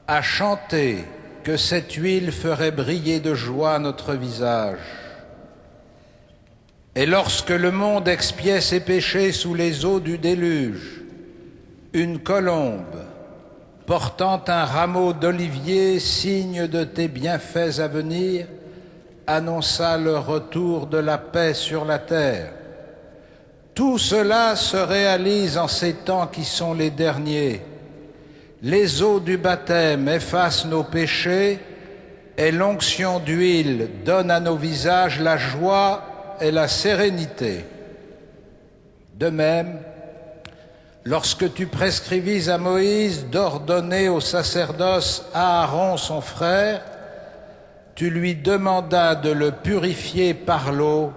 a chanté que cette huile ferait briller de joie notre visage. Et lorsque le monde expiait ses péchés sous les eaux du déluge, une colombe, portant un rameau d'olivier, signe de tes bienfaits à venir, annonça le retour de la paix sur la terre. Tout cela se réalise en ces temps qui sont les derniers. Les eaux du baptême effacent nos péchés et l'onction d'huile donne à nos visages la joie et la sérénité. De même, lorsque tu prescrivis à Moïse d'ordonner au sacerdoce Aaron son frère, tu lui demandas de le purifier par l'eau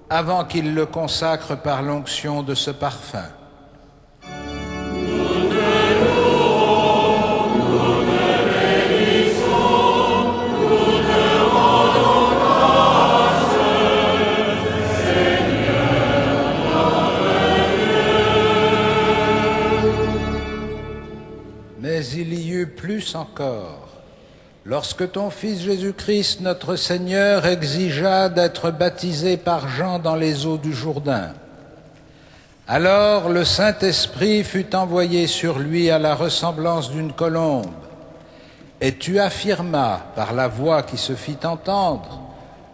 avant qu'il le consacre par l'onction de ce parfum. Mais il y eut plus encore. Lorsque ton Fils Jésus-Christ, notre Seigneur, exigea d'être baptisé par Jean dans les eaux du Jourdain, alors le Saint-Esprit fut envoyé sur lui à la ressemblance d'une colombe, et tu affirmas par la voix qui se fit entendre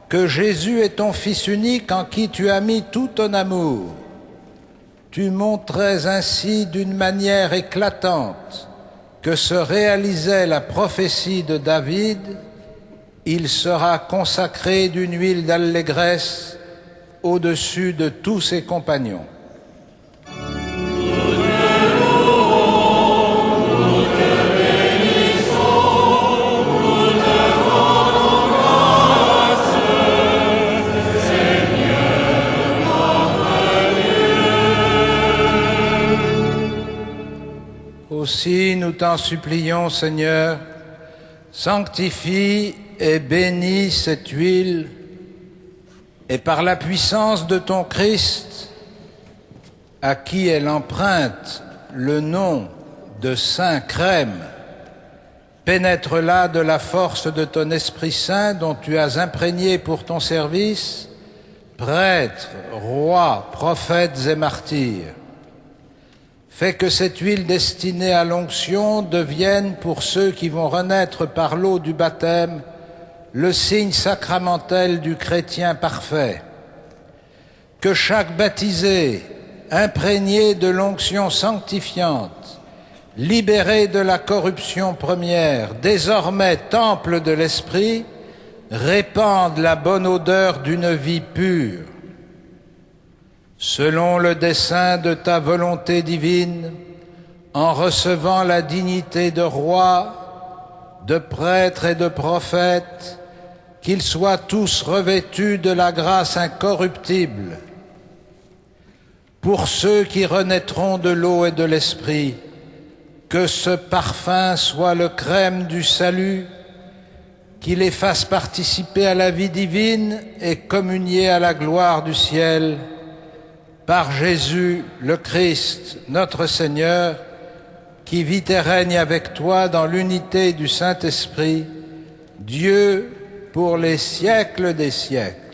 que Jésus est ton Fils unique en qui tu as mis tout ton amour. Tu montrais ainsi d'une manière éclatante que se réalisait la prophétie de David, il sera consacré d'une huile d'allégresse au-dessus de tous ses compagnons. Aussi, nous t'en supplions, Seigneur, sanctifie et bénis cette huile, et par la puissance de ton Christ, à qui elle emprunte le nom de Saint-Crème, pénètre-la de la force de ton Esprit Saint dont tu as imprégné pour ton service, prêtres, rois, prophètes et martyrs. Fais que cette huile destinée à l'onction devienne pour ceux qui vont renaître par l'eau du baptême le signe sacramentel du chrétien parfait. Que chaque baptisé, imprégné de l'onction sanctifiante, libéré de la corruption première, désormais temple de l'Esprit, répande la bonne odeur d'une vie pure. Selon le dessein de ta volonté divine, en recevant la dignité de roi, de prêtres et de prophètes, qu'ils soient tous revêtus de la grâce incorruptible. Pour ceux qui renaîtront de l'eau et de l'esprit, que ce parfum soit le crème du salut, qui les fasse participer à la vie divine et communier à la gloire du ciel, par Jésus le Christ, notre Seigneur, qui vit et règne avec toi dans l'unité du Saint-Esprit, Dieu pour les siècles des siècles.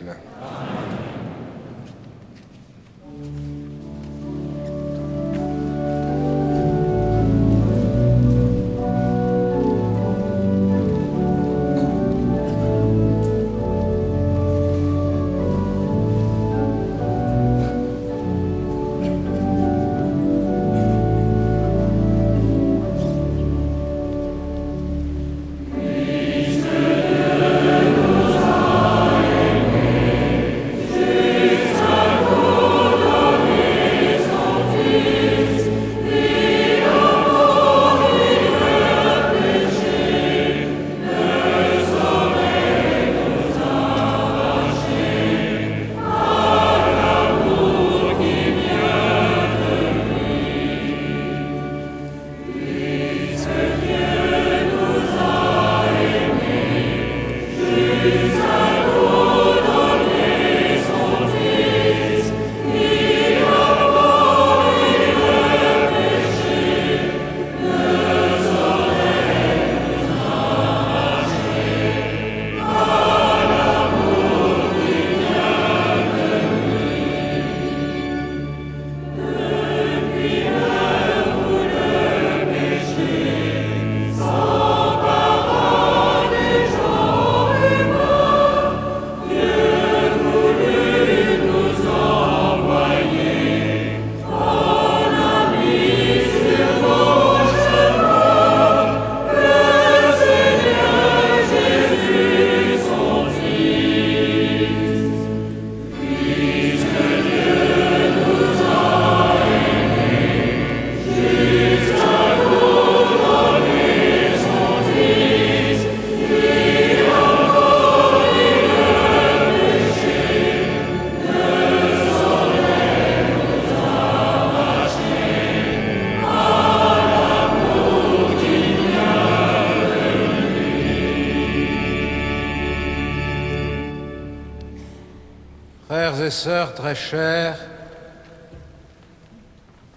Frères et sœurs très chers,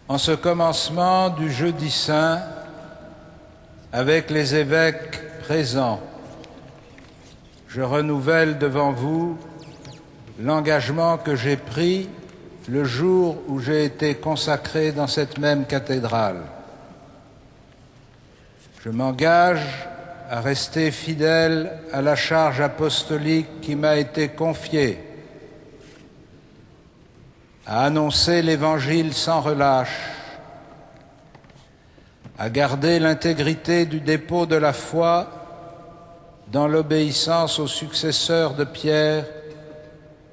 en ce commencement du Jeudi Saint, avec les évêques présents, je renouvelle devant vous l'engagement que j'ai pris le jour où j'ai été consacré dans cette même cathédrale. Je m'engage à rester fidèle à la charge apostolique qui m'a été confiée, à annoncer l'Évangile sans relâche, à garder l'intégrité du dépôt de la foi dans l'obéissance aux successeurs de Pierre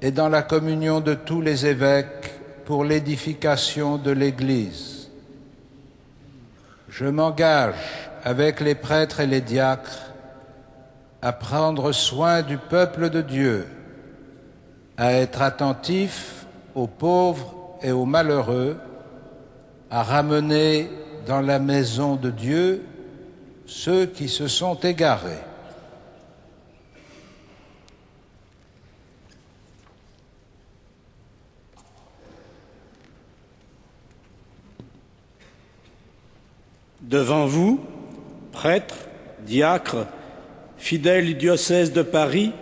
et dans la communion de tous les évêques pour l'édification de l'Église. Je m'engage avec les prêtres et les diacres à prendre soin du peuple de Dieu, à être attentif aux pauvres et aux malheureux, à ramener dans la maison de Dieu ceux qui se sont égarés. Devant vous, prêtres, diacres, fidèles du diocèse de Paris,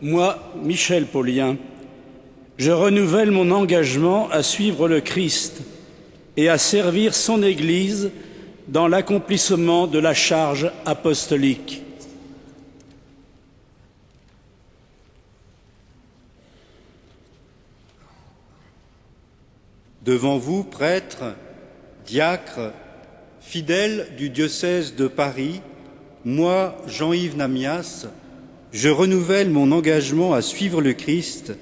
moi, Michel Paulien, je renouvelle mon engagement à suivre le Christ et à servir son Église dans l'accomplissement de la charge apostolique. Devant vous, prêtres, diacres, fidèles du diocèse de Paris, moi, Jean-Yves Namias, je renouvelle mon engagement à suivre le Christ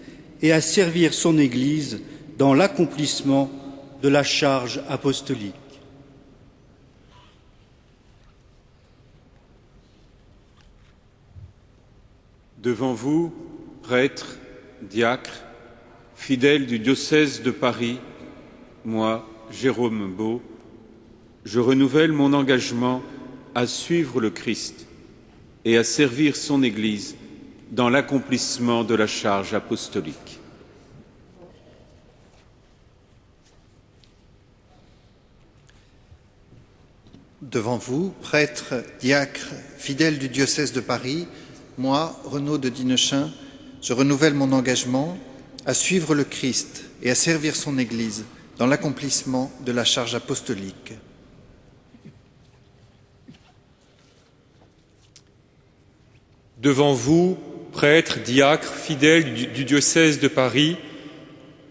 et à servir son Église dans l'accomplissement de la charge apostolique. Devant vous, prêtres, diacres, fidèles du diocèse de Paris, moi, Jérôme Beau, je renouvelle mon engagement à suivre le Christ et à servir son Église dans l'accomplissement de la charge apostolique. Devant vous, prêtres, diacres, fidèles du diocèse de Paris, moi, Renaud de Dinechin, je renouvelle mon engagement à suivre le Christ et à servir son Église dans l'accomplissement de la charge apostolique. Devant vous, prêtres, diacres, fidèles du diocèse de Paris,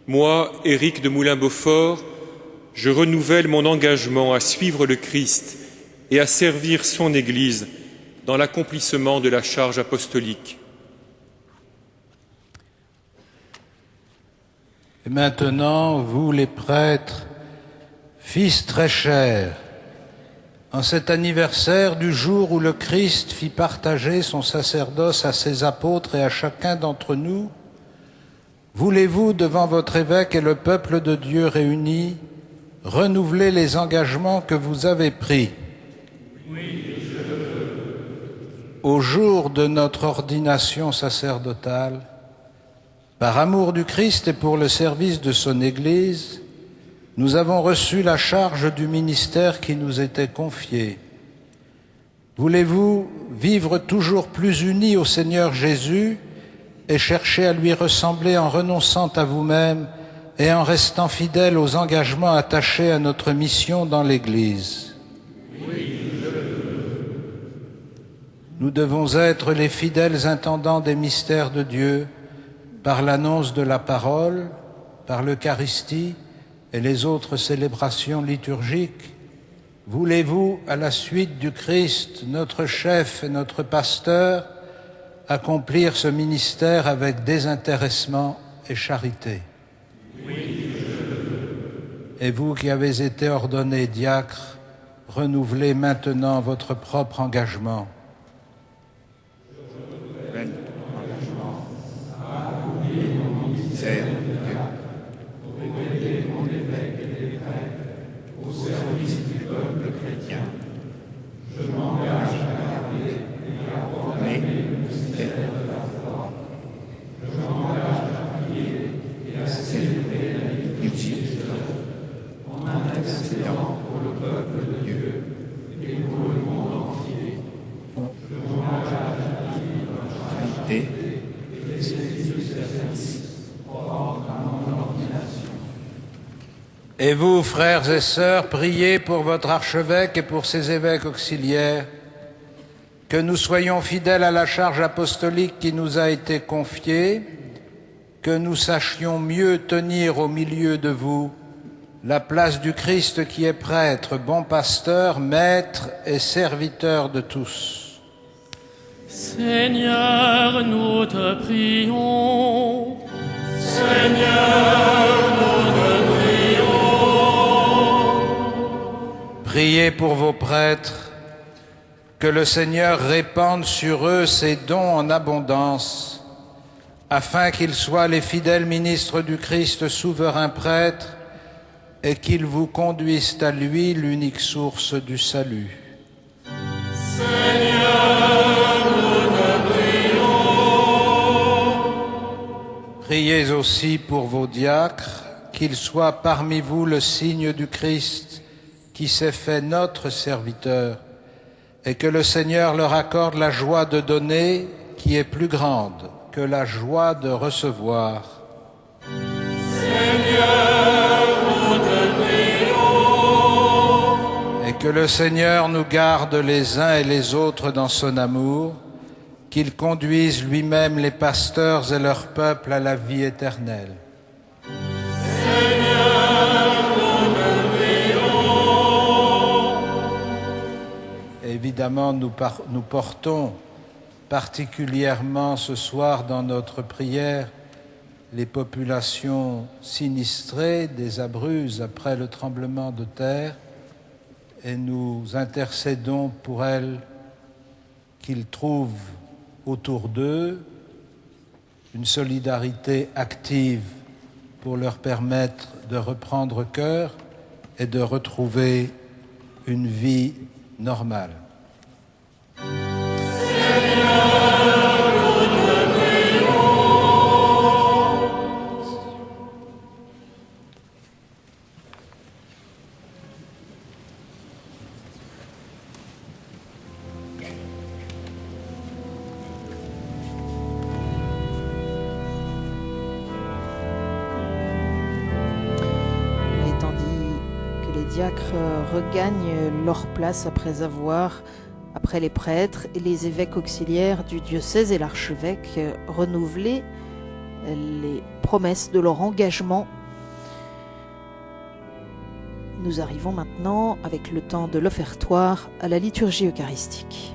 moi, Éric de Moulin-Beaufort, je renouvelle mon engagement à suivre le Christ et à servir son Église dans l'accomplissement de la charge apostolique. Et maintenant, vous les prêtres, fils très chers, en cet anniversaire du jour où le Christ fit partager son sacerdoce à ses apôtres et à chacun d'entre nous, voulez-vous, devant votre évêque et le peuple de Dieu réunis, renouveler les engagements que vous avez pris? Oui, je veux. Au jour de notre ordination sacerdotale, par amour du Christ et pour le service de son Église, nous avons reçu la charge du ministère qui nous était confié. Voulez-vous vivre toujours plus unis au Seigneur Jésus et chercher à lui ressembler en renonçant à vous-même et en restant fidèles aux engagements attachés à notre mission dans l'Église? Oui, je veux. Nous devons être les fidèles intendants des mystères de Dieu par l'annonce de la parole, par l'Eucharistie et les autres célébrations liturgiques. Voulez-vous, à la suite du Christ, notre chef et notre pasteur, accomplir ce ministère avec désintéressement et charité? Oui, je veux. Et vous qui avez été ordonnés diacres, renouvelez maintenant votre propre engagement. Et vous, frères et sœurs, priez pour votre archevêque et pour ses évêques auxiliaires, que nous soyons fidèles à la charge apostolique qui nous a été confiée, que nous sachions mieux tenir au milieu de vous la place du Christ qui est prêtre, bon pasteur, maître et serviteur de tous. Seigneur, nous te prions. Seigneur, nous te prions. Priez pour vos prêtres, que le Seigneur répande sur eux ses dons en abondance, afin qu'ils soient les fidèles ministres du Christ souverain prêtre et qu'ils vous conduisent à lui, l'unique source du salut. Seigneur, nous te prions. Priez aussi pour vos diacres, qu'ils soient parmi vous le signe du Christ qui s'est fait notre serviteur, et que le Seigneur leur accorde la joie de donner qui est plus grande que la joie de recevoir. Seigneur, nous te prions. Et que le Seigneur nous garde les uns et les autres dans son amour, qu'il conduise lui-même les pasteurs et leur peuple à la vie éternelle. Évidemment, nous portons particulièrement ce soir dans notre prière les populations sinistrées des Abruzzes après le tremblement de terre et nous intercédons pour elles, qu'ils trouvent autour d'eux une solidarité active pour leur permettre de reprendre cœur et de retrouver une vie normale. Regagnent leur place après les prêtres et les évêques auxiliaires du diocèse et l'archevêque, renouveler les promesses de leur engagement. Nous arrivons maintenant, avec le temps de l'offertoire, à la liturgie eucharistique.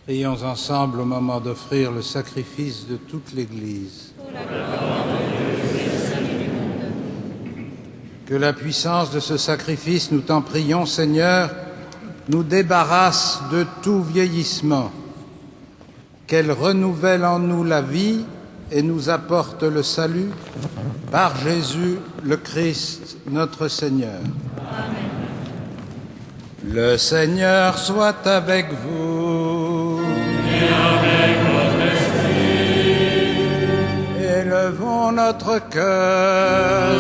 Prions ensemble au moment d'offrir le sacrifice de toute l'Église. Que la puissance de ce sacrifice, nous t'en prions, Seigneur, nous débarrasse de tout vieillissement, qu'elle renouvelle en nous la vie et nous apporte le salut par Jésus le Christ, notre Seigneur. Amen. Le Seigneur soit avec vous. Et avec votre esprit. Élevons notre cœur.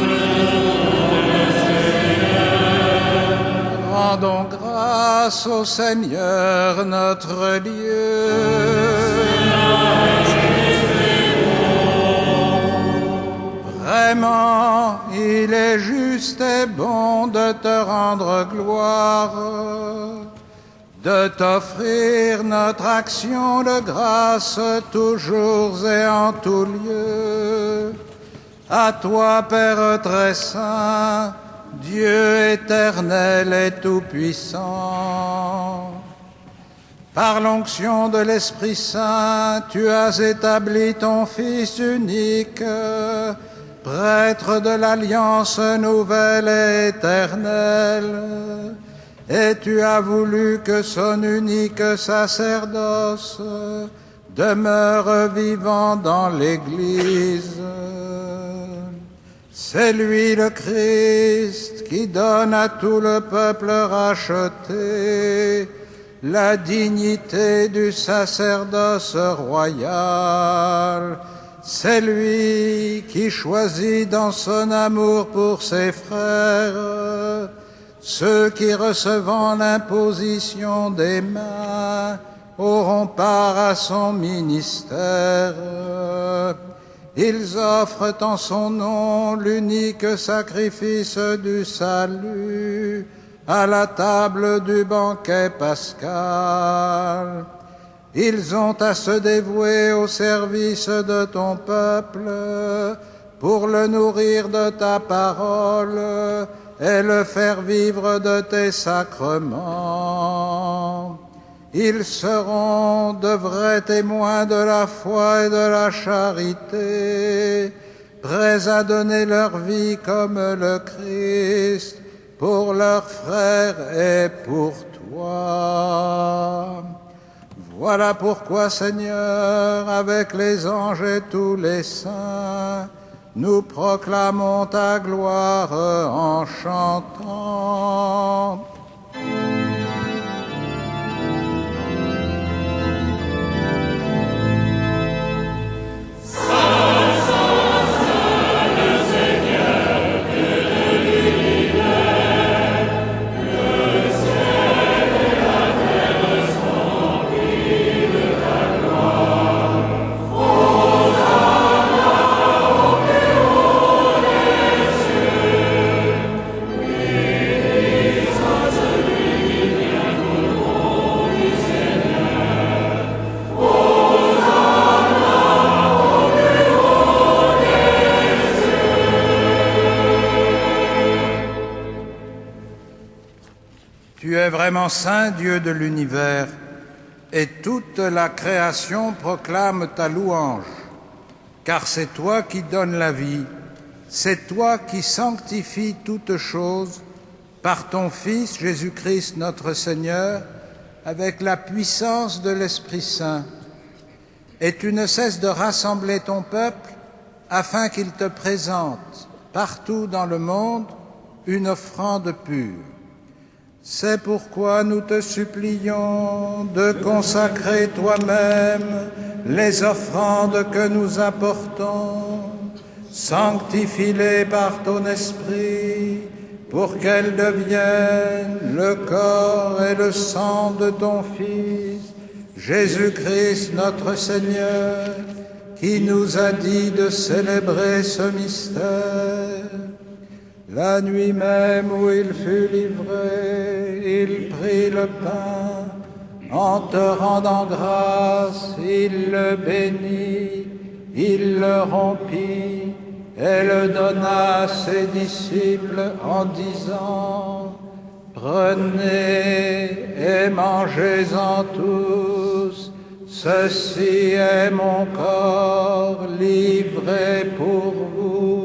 Rendons grâce au Seigneur notre Dieu. Vraiment, il est juste et bon de te rendre gloire, de t'offrir notre action de grâce toujours et en tout lieu. À toi, Père très saint, Dieu éternel et tout-puissant. Par l'onction de l'Esprit Saint, tu as établi ton Fils unique, prêtre de l'Alliance nouvelle et éternelle, et tu as voulu que son unique sacerdoce demeure vivant dans l'Église. C'est lui le Christ qui donne à tout le peuple racheté la dignité du sacerdoce royal. C'est lui qui choisit dans son amour pour ses frères ceux qui, recevant l'imposition des mains, auront part à son ministère. Ils offrent en son nom l'unique sacrifice du salut à la table du banquet pascal. Ils ont à se dévouer au service de ton peuple pour le nourrir de ta parole et le faire vivre de tes sacrements. Ils seront de vrais témoins de la foi et de la charité, prêts à donner leur vie comme le Christ pour leurs frères et pour toi. Voilà pourquoi, Seigneur, avec les anges et tous les saints, nous proclamons ta gloire en chantant. Tu es vraiment saint, Dieu de l'univers, et toute la création proclame ta louange, car c'est toi qui donnes la vie, c'est toi qui sanctifies toutes choses par ton Fils Jésus-Christ notre Seigneur, avec la puissance de l'Esprit Saint. Et tu ne cesses de rassembler ton peuple afin qu'il te présente partout dans le monde une offrande pure. C'est pourquoi nous te supplions de consacrer toi-même les offrandes que nous apportons. Sanctifie-les par ton esprit pour qu'elles deviennent le corps et le sang de ton Fils, Jésus-Christ notre Seigneur, qui nous a dit de célébrer ce mystère. La nuit même où il fut livré, il prit le pain, en te rendant grâce, il le bénit, il le rompit et le donna à ses disciples en disant: Prenez et mangez-en tous, ceci est mon corps livré pour vous.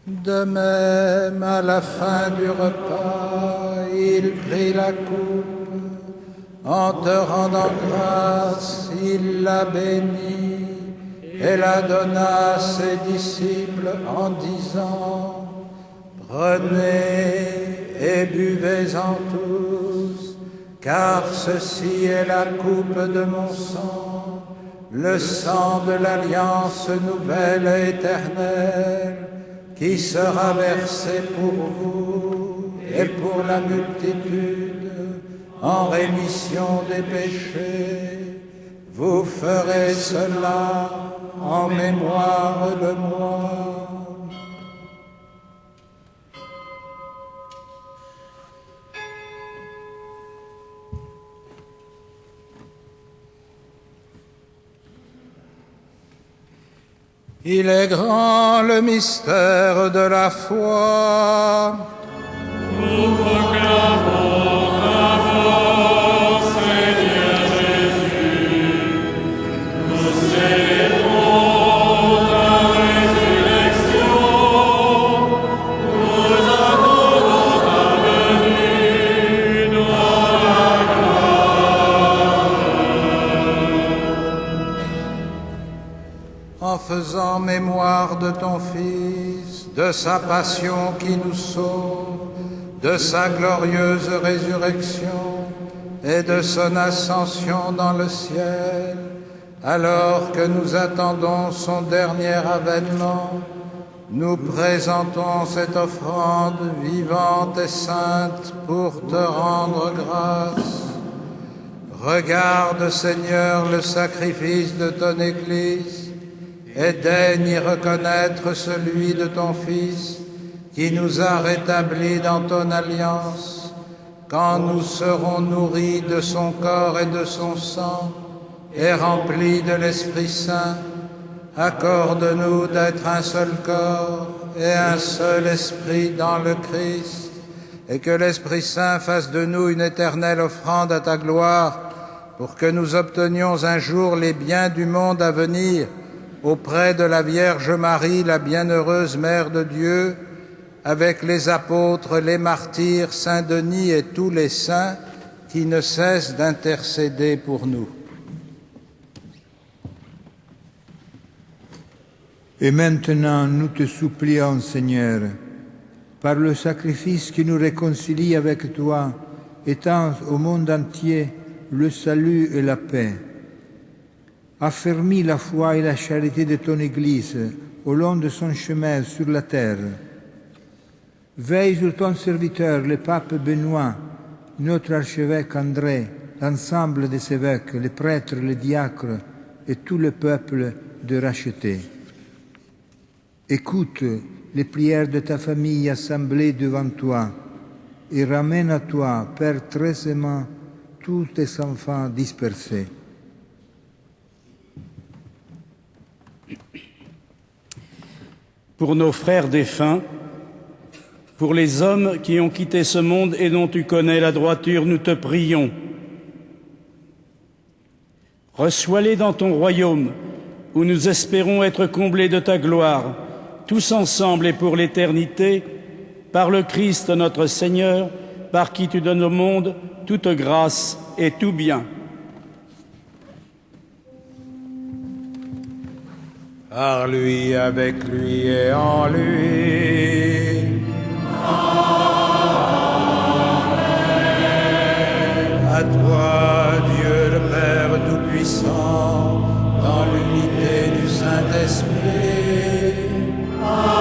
De même, à la fin du repas, il prit la coupe. En te rendant grâce, il la bénit et la donna à ses disciples en disant: Prenez et buvez-en tous, car ceci est la coupe de mon sang, le sang de l'alliance nouvelle et éternelle, qui sera versé pour vous et pour la multitude en rémission des péchés. Vous ferez cela en mémoire de moi. Il est grand le mystère de la foi. Nous proclamons ta mort, Seigneur Jésus. Nous célébrons ta résurrection. Nous attendons ta venue dans la gloire. En faisant mémoire de ton Fils, de sa passion qui nous sauve, de sa glorieuse résurrection et de son ascension dans le ciel, alors que nous attendons son dernier avènement, nous présentons cette offrande vivante et sainte pour te rendre grâce. Regarde, Seigneur, le sacrifice de ton Église et daigne y reconnaître celui de ton Fils qui nous a rétablis dans ton alliance, quand nous serons nourris de son corps et de son sang et remplis de l'Esprit Saint. Accorde-nous d'être un seul corps et un seul esprit dans le Christ, et que l'Esprit Saint fasse de nous une éternelle offrande à ta gloire, pour que nous obtenions un jour les biens du monde à venir, auprès de la Vierge Marie, la bienheureuse Mère de Dieu, avec les apôtres, les martyrs, Saint Denis et tous les saints qui ne cessent d'intercéder pour nous. Et maintenant, nous te supplions, Seigneur, par le sacrifice qui nous réconcilie avec toi, étends au monde entier le salut et la paix. Affermis la foi et la charité de ton Église au long de son chemin sur la terre. Veille sur ton serviteur, le pape Benoît, notre archevêque André, l'ensemble des évêques, les prêtres, les diacres et tout le peuple de racheter. Écoute les prières de ta famille assemblée devant toi et ramène à toi, Père très aimant, tous tes enfants dispersés. Pour nos frères défunts, pour les hommes qui ont quitté ce monde et dont tu connais la droiture, nous te prions. Reçois-les dans ton royaume, où nous espérons être comblés de ta gloire, tous ensemble et pour l'éternité, par le Christ notre Seigneur, par qui tu donnes au monde toute grâce et tout bien. Par lui, avec lui et en lui. Amen. À toi, Dieu le Père Tout-Puissant, dans l'unité du Saint-Esprit. Amen.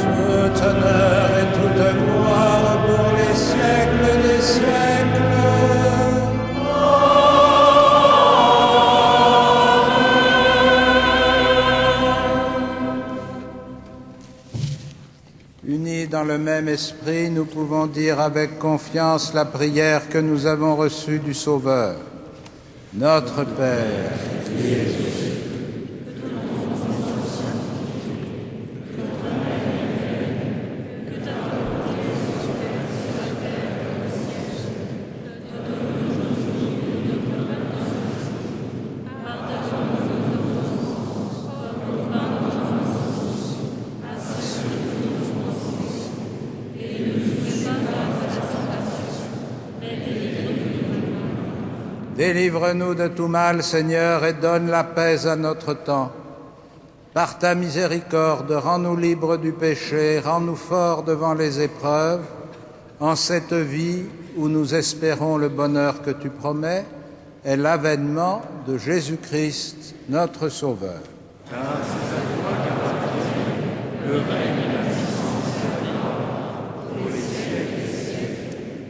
Tout honneur et toute gloire pour les siècles des siècles. Unis dans le même esprit, nous pouvons dire avec confiance la prière que nous avons reçue du Sauveur. Notre Père, qui es aux cieux, Délivre-nous de tout mal, Seigneur, et donne la paix à notre temps. Par ta miséricorde, rends-nous libres du péché, rends-nous forts devant les épreuves, en cette vie où nous espérons le bonheur que tu promets et l'avènement de Jésus-Christ, notre Sauveur.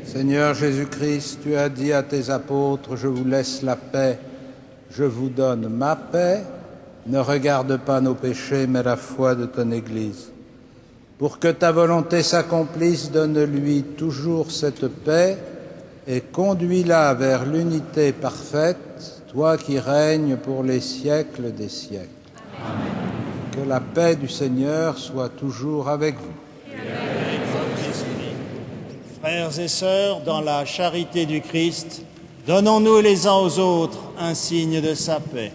Seigneur Jésus-Christ, tu as dit à tes apôtres, je vous laisse la paix, je vous donne ma paix. Ne regarde pas nos péchés, mais la foi de ton Église. Pour que ta volonté s'accomplisse, donne-lui toujours cette paix et conduis-la vers l'unité parfaite, toi qui règnes pour les siècles des siècles. Amen. Que la paix du Seigneur soit toujours avec vous. Frères et sœurs, dans la charité du Christ, donnons-nous les uns aux autres un signe de sa paix.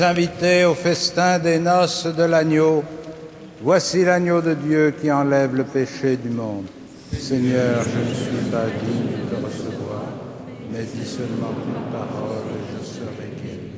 Invités au festin des noces de l'agneau. Voici l'agneau de Dieu qui enlève le péché du monde. Seigneur, je ne suis pas digne de te recevoir, mais dis seulement une parole et je serai guéri.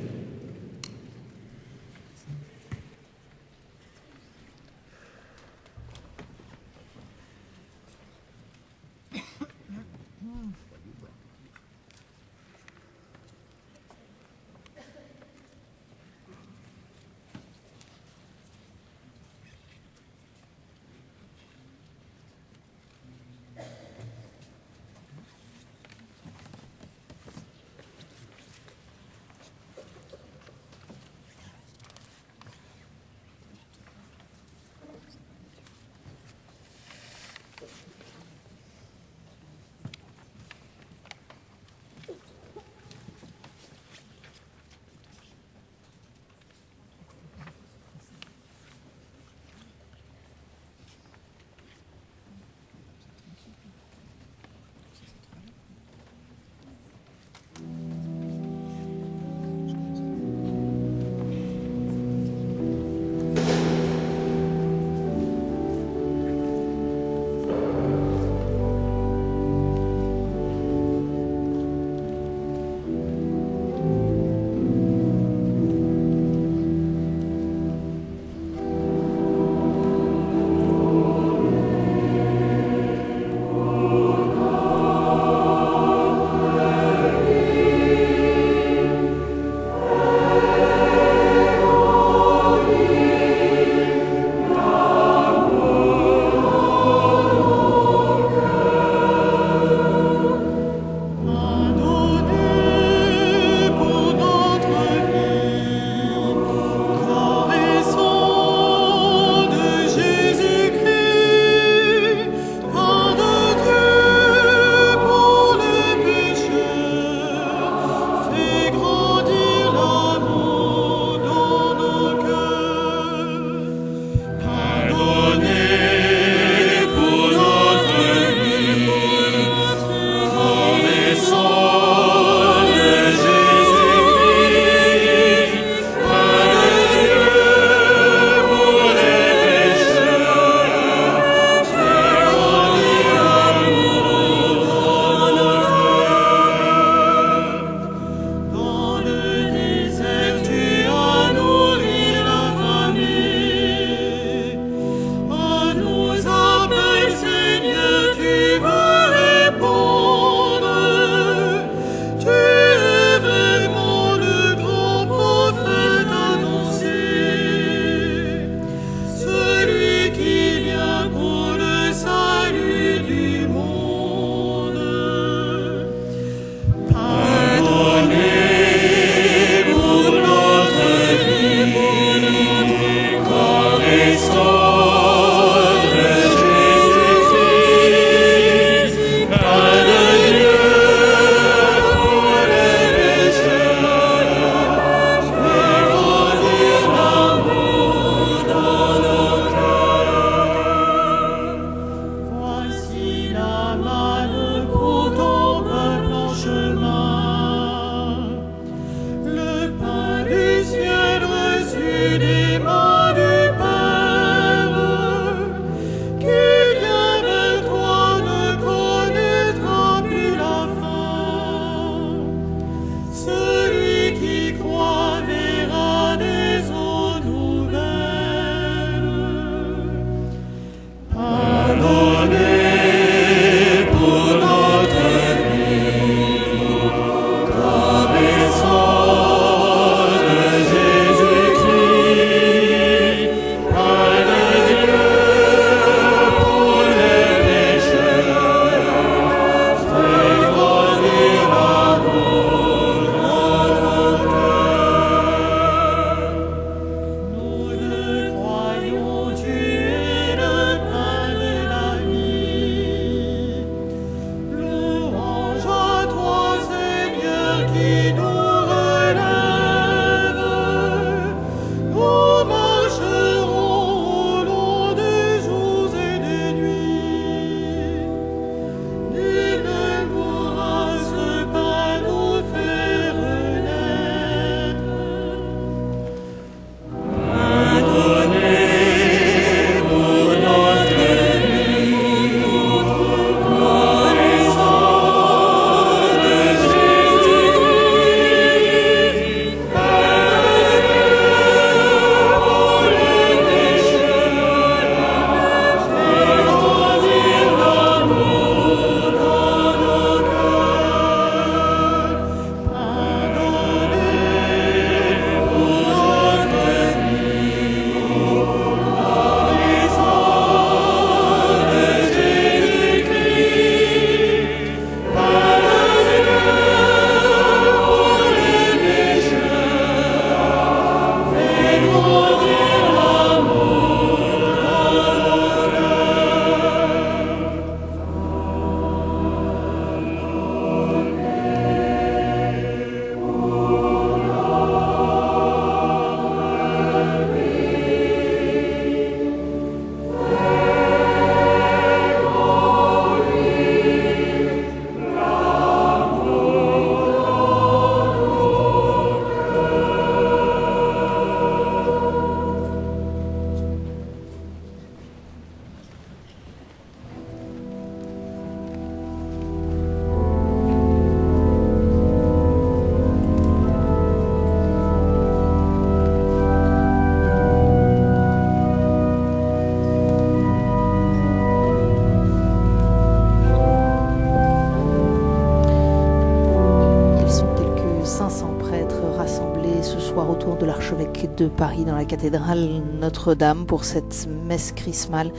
de l'archevêque de Paris dans la cathédrale Notre-Dame pour cette messe chrismale.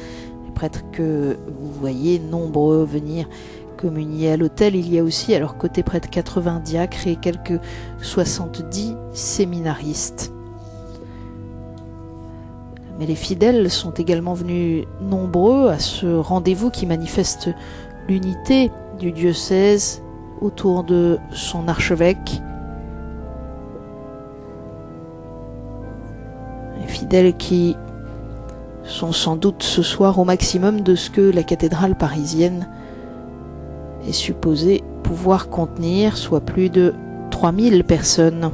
Les prêtres que vous voyez nombreux venir communier à l'autel. Il y a aussi à leur côté près de 80 diacres et quelques 70 séminaristes. Mais les fidèles sont également venus nombreux à ce rendez-vous qui manifeste l'unité du diocèse autour de son archevêque. Les fidèles qui sont sans doute ce soir au maximum de ce que la cathédrale parisienne est supposée pouvoir contenir, soit plus de 3000 personnes.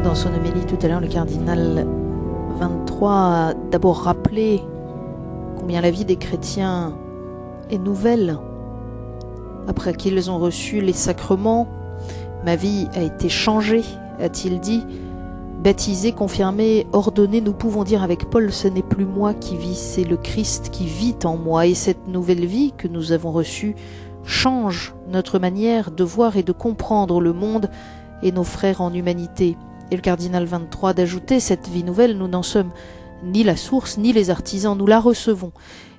Dans son homélie tout à l'heure, le cardinal 23 a d'abord rappelé combien la vie des chrétiens est nouvelle après qu'ils ont reçu les sacrements. Ma vie a été changée, a-t-il dit. Baptisé, confirmé, ordonné, nous pouvons dire avec Paul, ce n'est plus moi qui vis, c'est le Christ qui vit en moi. Et cette nouvelle vie que nous avons reçue change notre manière de voir et de comprendre le monde et nos frères en humanité. Et le cardinal 23 d'ajouter, cette vie nouvelle, nous n'en sommes ni la source, ni les artisans, nous la recevons.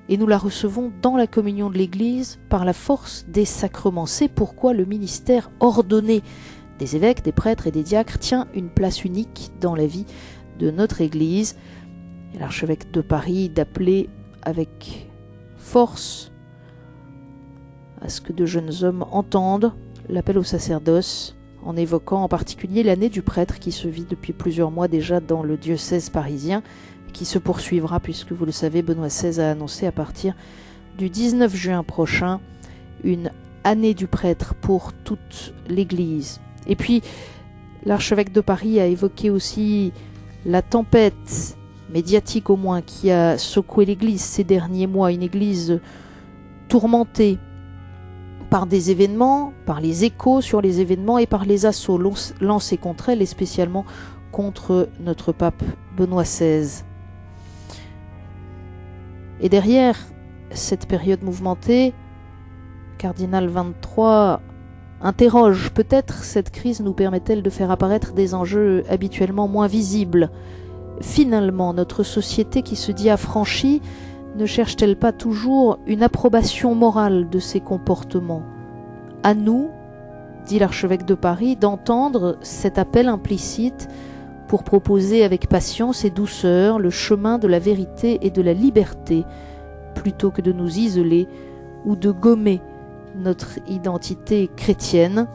Et nous la recevons dans la communion de l'Église par la force des sacrements. C'est pourquoi le ministère ordonné des évêques, des prêtres et des diacres tient une place unique dans la vie de notre Église. Et l'archevêque de Paris d'appeler avec force à ce que de jeunes hommes entendent l'appel au sacerdoce, en évoquant en particulier l'année du prêtre qui se vit depuis plusieurs mois déjà dans le diocèse parisien, qui se poursuivra puisque vous le savez, Benoît XVI a annoncé à partir du 19 juin prochain une année du prêtre pour toute l'Église. Et puis l'archevêque de Paris a évoqué aussi la tempête médiatique au moins qui a secoué l'Église ces derniers mois, une Église tourmentée par des événements, par les échos sur les événements et par les assauts lancés contre elle et spécialement contre notre pape Benoît XVI. Et derrière cette période mouvementée, cardinal 23 interroge, peut-être cette crise nous permet-elle de faire apparaître des enjeux habituellement moins visibles. Finalement, notre société qui se dit affranchie ne cherche-t-elle pas toujours une approbation morale de ses comportements? À nous, dit l'archevêque de Paris, d'entendre cet appel implicite pour proposer avec patience et douceur le chemin de la vérité et de la liberté, plutôt que de nous isoler ou de gommer notre identité chrétienne.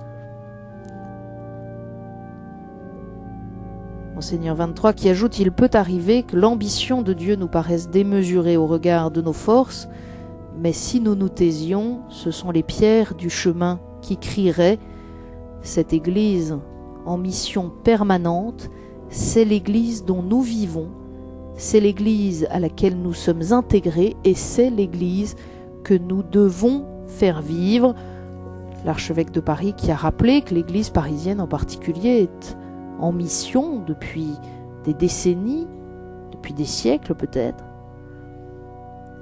Monseigneur 23 qui ajoute « Il peut arriver que l'ambition de Dieu nous paraisse démesurée au regard de nos forces, Mais si nous nous taisions, ce sont les pierres du chemin qui crieraient. Cette Église en mission permanente, c'est l'Église dont nous vivons, c'est l'Église à laquelle nous sommes intégrés et c'est l'Église que nous devons faire vivre. L'archevêque de Paris qui a rappelé que l'Église parisienne en particulier est en mission depuis des décennies, depuis des siècles peut-être,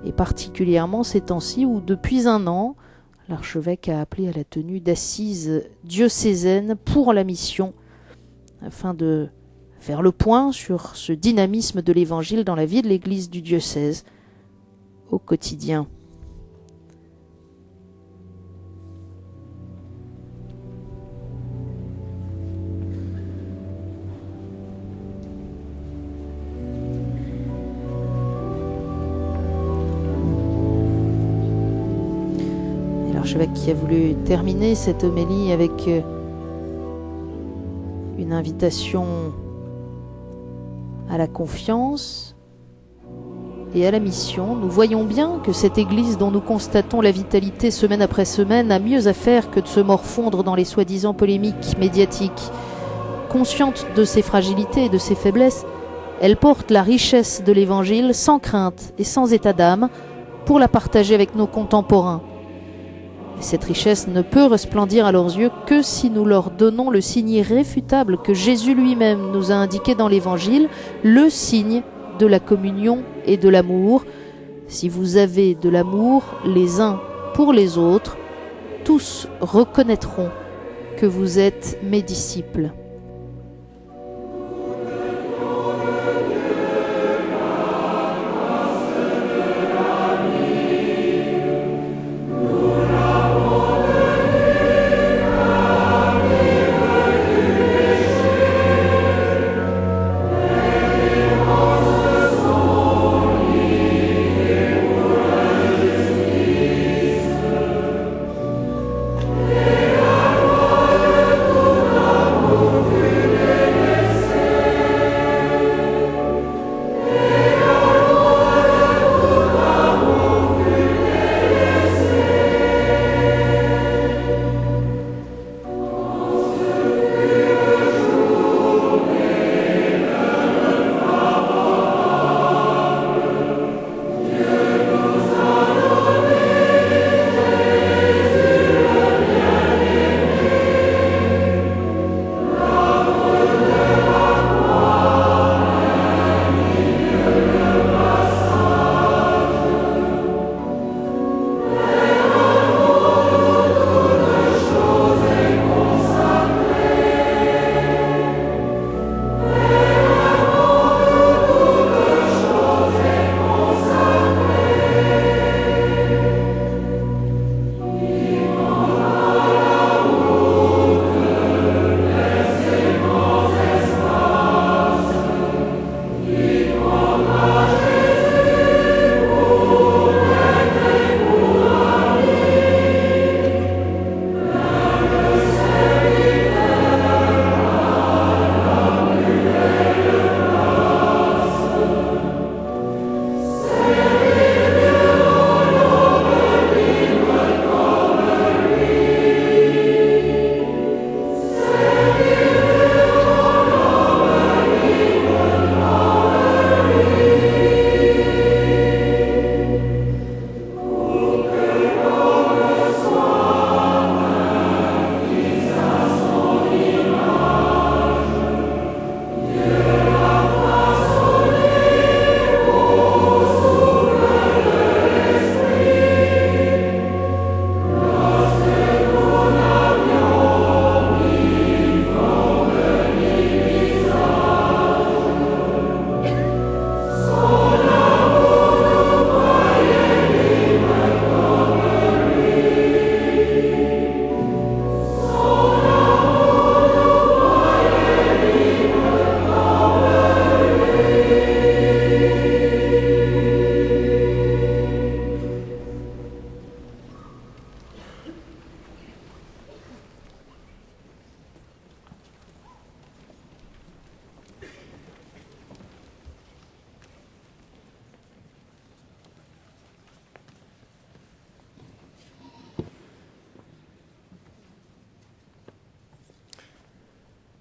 et particulièrement ces temps-ci où depuis un an, l'archevêque a appelé à la tenue d'assises diocésaines pour la mission, afin de faire le point sur ce dynamisme de l'Évangile dans la vie de l'Église du diocèse au quotidien. L'archevêque qui a voulu terminer cette homélie avec une invitation à la confiance et à la mission. Nous voyons bien que cette Église dont nous constatons la vitalité semaine après semaine a mieux à faire que de se morfondre dans les soi-disant polémiques médiatiques. Consciente de ses fragilités et de ses faiblesses, elle porte la richesse de l'Évangile sans crainte et sans état d'âme pour la partager avec nos contemporains. Cette richesse ne peut resplendir à leurs yeux que si nous leur donnons le signe irréfutable que Jésus lui-même nous a indiqué dans l'Évangile, le signe de la communion et de l'amour. Si vous avez de l'amour les uns pour les autres, tous reconnaîtront que vous êtes mes disciples.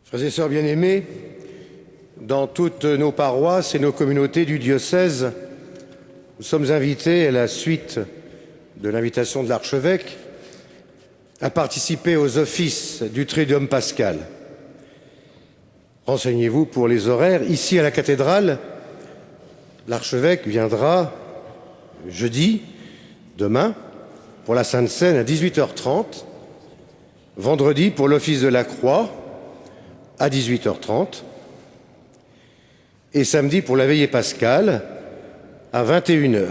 Frères et sœurs bien-aimés, dans toutes nos paroisses et nos communautés du diocèse, nous sommes invités, à la suite de l'invitation de l'archevêque, à participer aux offices du Triduum pascal. Renseignez-vous pour les horaires. Ici, à la cathédrale, l'archevêque viendra jeudi, demain, pour la Sainte Seine à 18h30, vendredi pour l'office de la Croix à 18h30 et samedi pour la veillée pascale à 21h.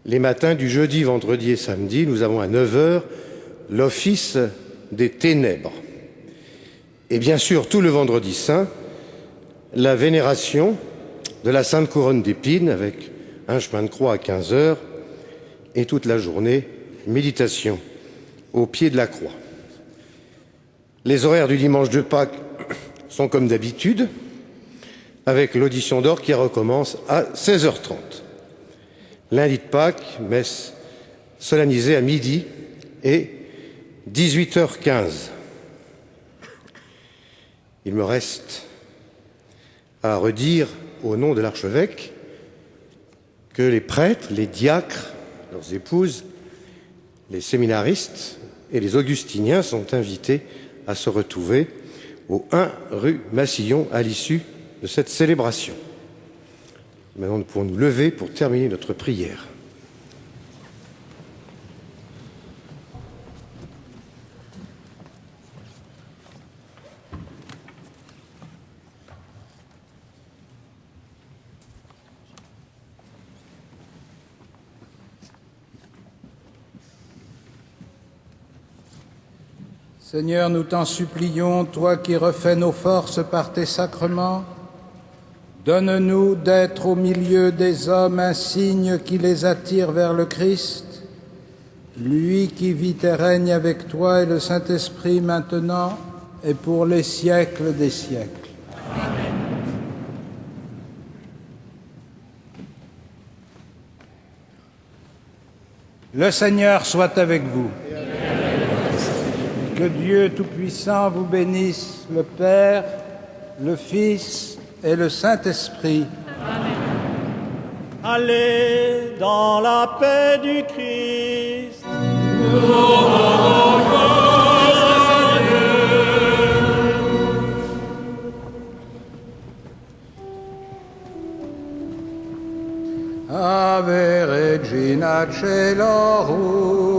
Les matins du jeudi, vendredi et samedi, nous avons à 9h l'office des ténèbres. Et bien sûr, tout le vendredi saint, la vénération de la Sainte Couronne d'Épines avec un chemin de croix à 15h et toute la journée, méditation au pied de la croix. Les horaires du dimanche de Pâques sont comme d'habitude, avec l'audition d'or qui recommence à 16h30. Lundi de Pâques, messe solennisée à midi et 18h15. Il me reste à redire au nom de l'archevêque que les prêtres, les diacres, leurs épouses, les séminaristes et les augustiniens sont invités à se retrouver au 1 rue Massillon à l'issue de cette célébration. Maintenant, nous pouvons nous lever pour terminer notre prière. Seigneur, nous t'en supplions, toi qui refais nos forces par tes sacrements, donne-nous d'être au milieu des hommes un signe qui les attire vers le Christ, lui qui vit et règne avec toi et le Saint-Esprit maintenant et pour les siècles des siècles. Amen. Le Seigneur soit avec vous. Que Dieu Tout-Puissant vous bénisse, le Père, le Fils et le Saint-Esprit. Amen. Allez dans la paix du Christ. Ave Regina Caelorum.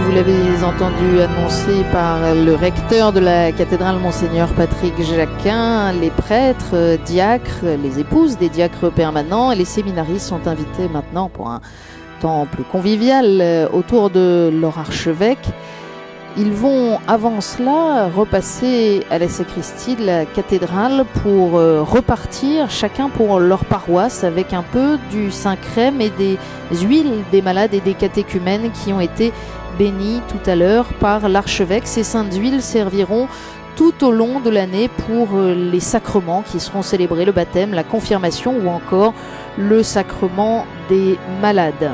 Vous l'avez entendu annoncé par le recteur de la cathédrale, Monseigneur Patrick Jacquin. Les prêtres, diacres, les épouses des diacres permanents et les séminaristes sont invités maintenant pour un temps plus convivial autour de leur archevêque. Ils vont avant cela repasser à la sacristie de la cathédrale pour repartir chacun pour leur paroisse avec un peu du Saint-Crème et des huiles des malades et des catéchumènes qui ont été bénis tout à l'heure par l'archevêque. Ces saintes huiles serviront tout au long de l'année pour les sacrements qui seront célébrés, le baptême, la confirmation ou encore le sacrement des malades.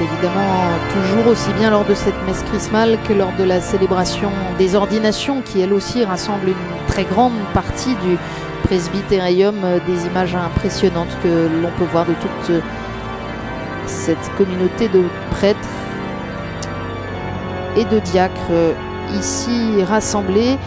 Évidemment, toujours aussi bien lors de cette messe chrismale que lors de la célébration des ordinations qui, elle aussi, rassemble une très grande partie du presbytérium, des images impressionnantes que l'on peut voir de toute cette communauté de prêtres et de diacres ici rassemblés.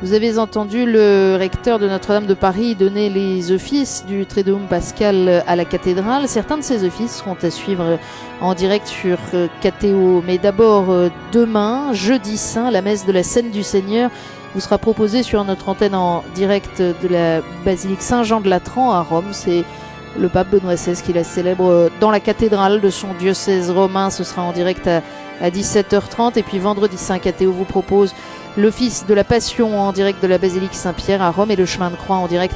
Vous avez entendu le recteur de Notre-Dame de Paris donner les offices du Triduum Pascal à la cathédrale. Certains de ces offices seront à suivre en direct sur KTO. Mais d'abord, demain, jeudi saint, la messe de la Scène du Seigneur vous sera proposée sur notre antenne en direct de la basilique Saint-Jean de Latran à Rome. C'est le pape Benoît XVI qui la célèbre dans la cathédrale de son diocèse romain. Ce sera en direct à 17h30. Et puis vendredi saint, KTO vous propose l'office de la Passion en direct de la basilique Saint-Pierre à Rome et le chemin de croix en direct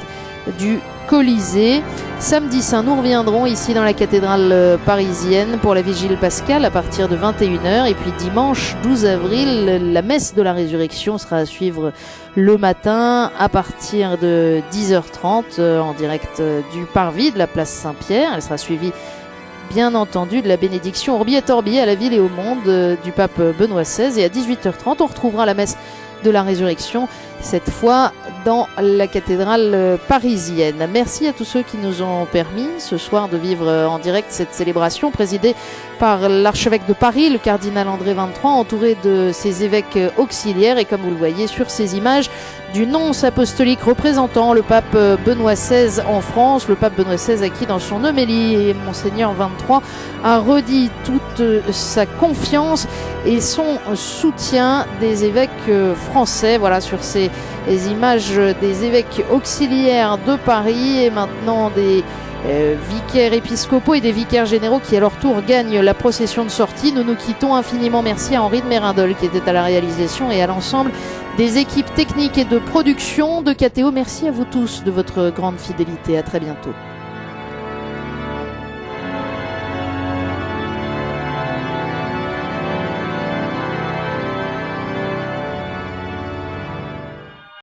du Colisée. Samedi saint, nous reviendrons ici dans la cathédrale parisienne pour la vigile pascale à partir de 21h. Et puis dimanche 12 avril, la messe de la résurrection sera à suivre le matin à partir de 10h30 en direct du parvis de la place Saint-Pierre. Elle sera suivie bien entendu de la bénédiction Orbi et Orbi à la ville et au monde du pape Benoît XVI. Et à 18h30, on retrouvera la messe de la résurrection, cette fois dans la cathédrale parisienne. Merci à tous ceux qui nous ont permis ce soir de vivre en direct cette célébration présidée par l'archevêque de Paris, le cardinal André XXIII, entouré de ses évêques auxiliaires et comme vous le voyez sur ces images, du nonce apostolique représentant le pape Benoît XVI en France, le pape Benoît XVI à qui dans son homélie Monseigneur XXIII a redit toute sa confiance et son soutien des évêques français. Voilà sur ces images des évêques auxiliaires de Paris et maintenant des vicaires épiscopaux et des vicaires généraux qui à leur tour gagnent la procession de sortie. Nous nous quittons infiniment. Merci à Henri de Mérindol qui était à la réalisation et à l'ensemble des équipes techniques et de production de KTO. Merci à vous tous de votre grande fidélité. À très bientôt.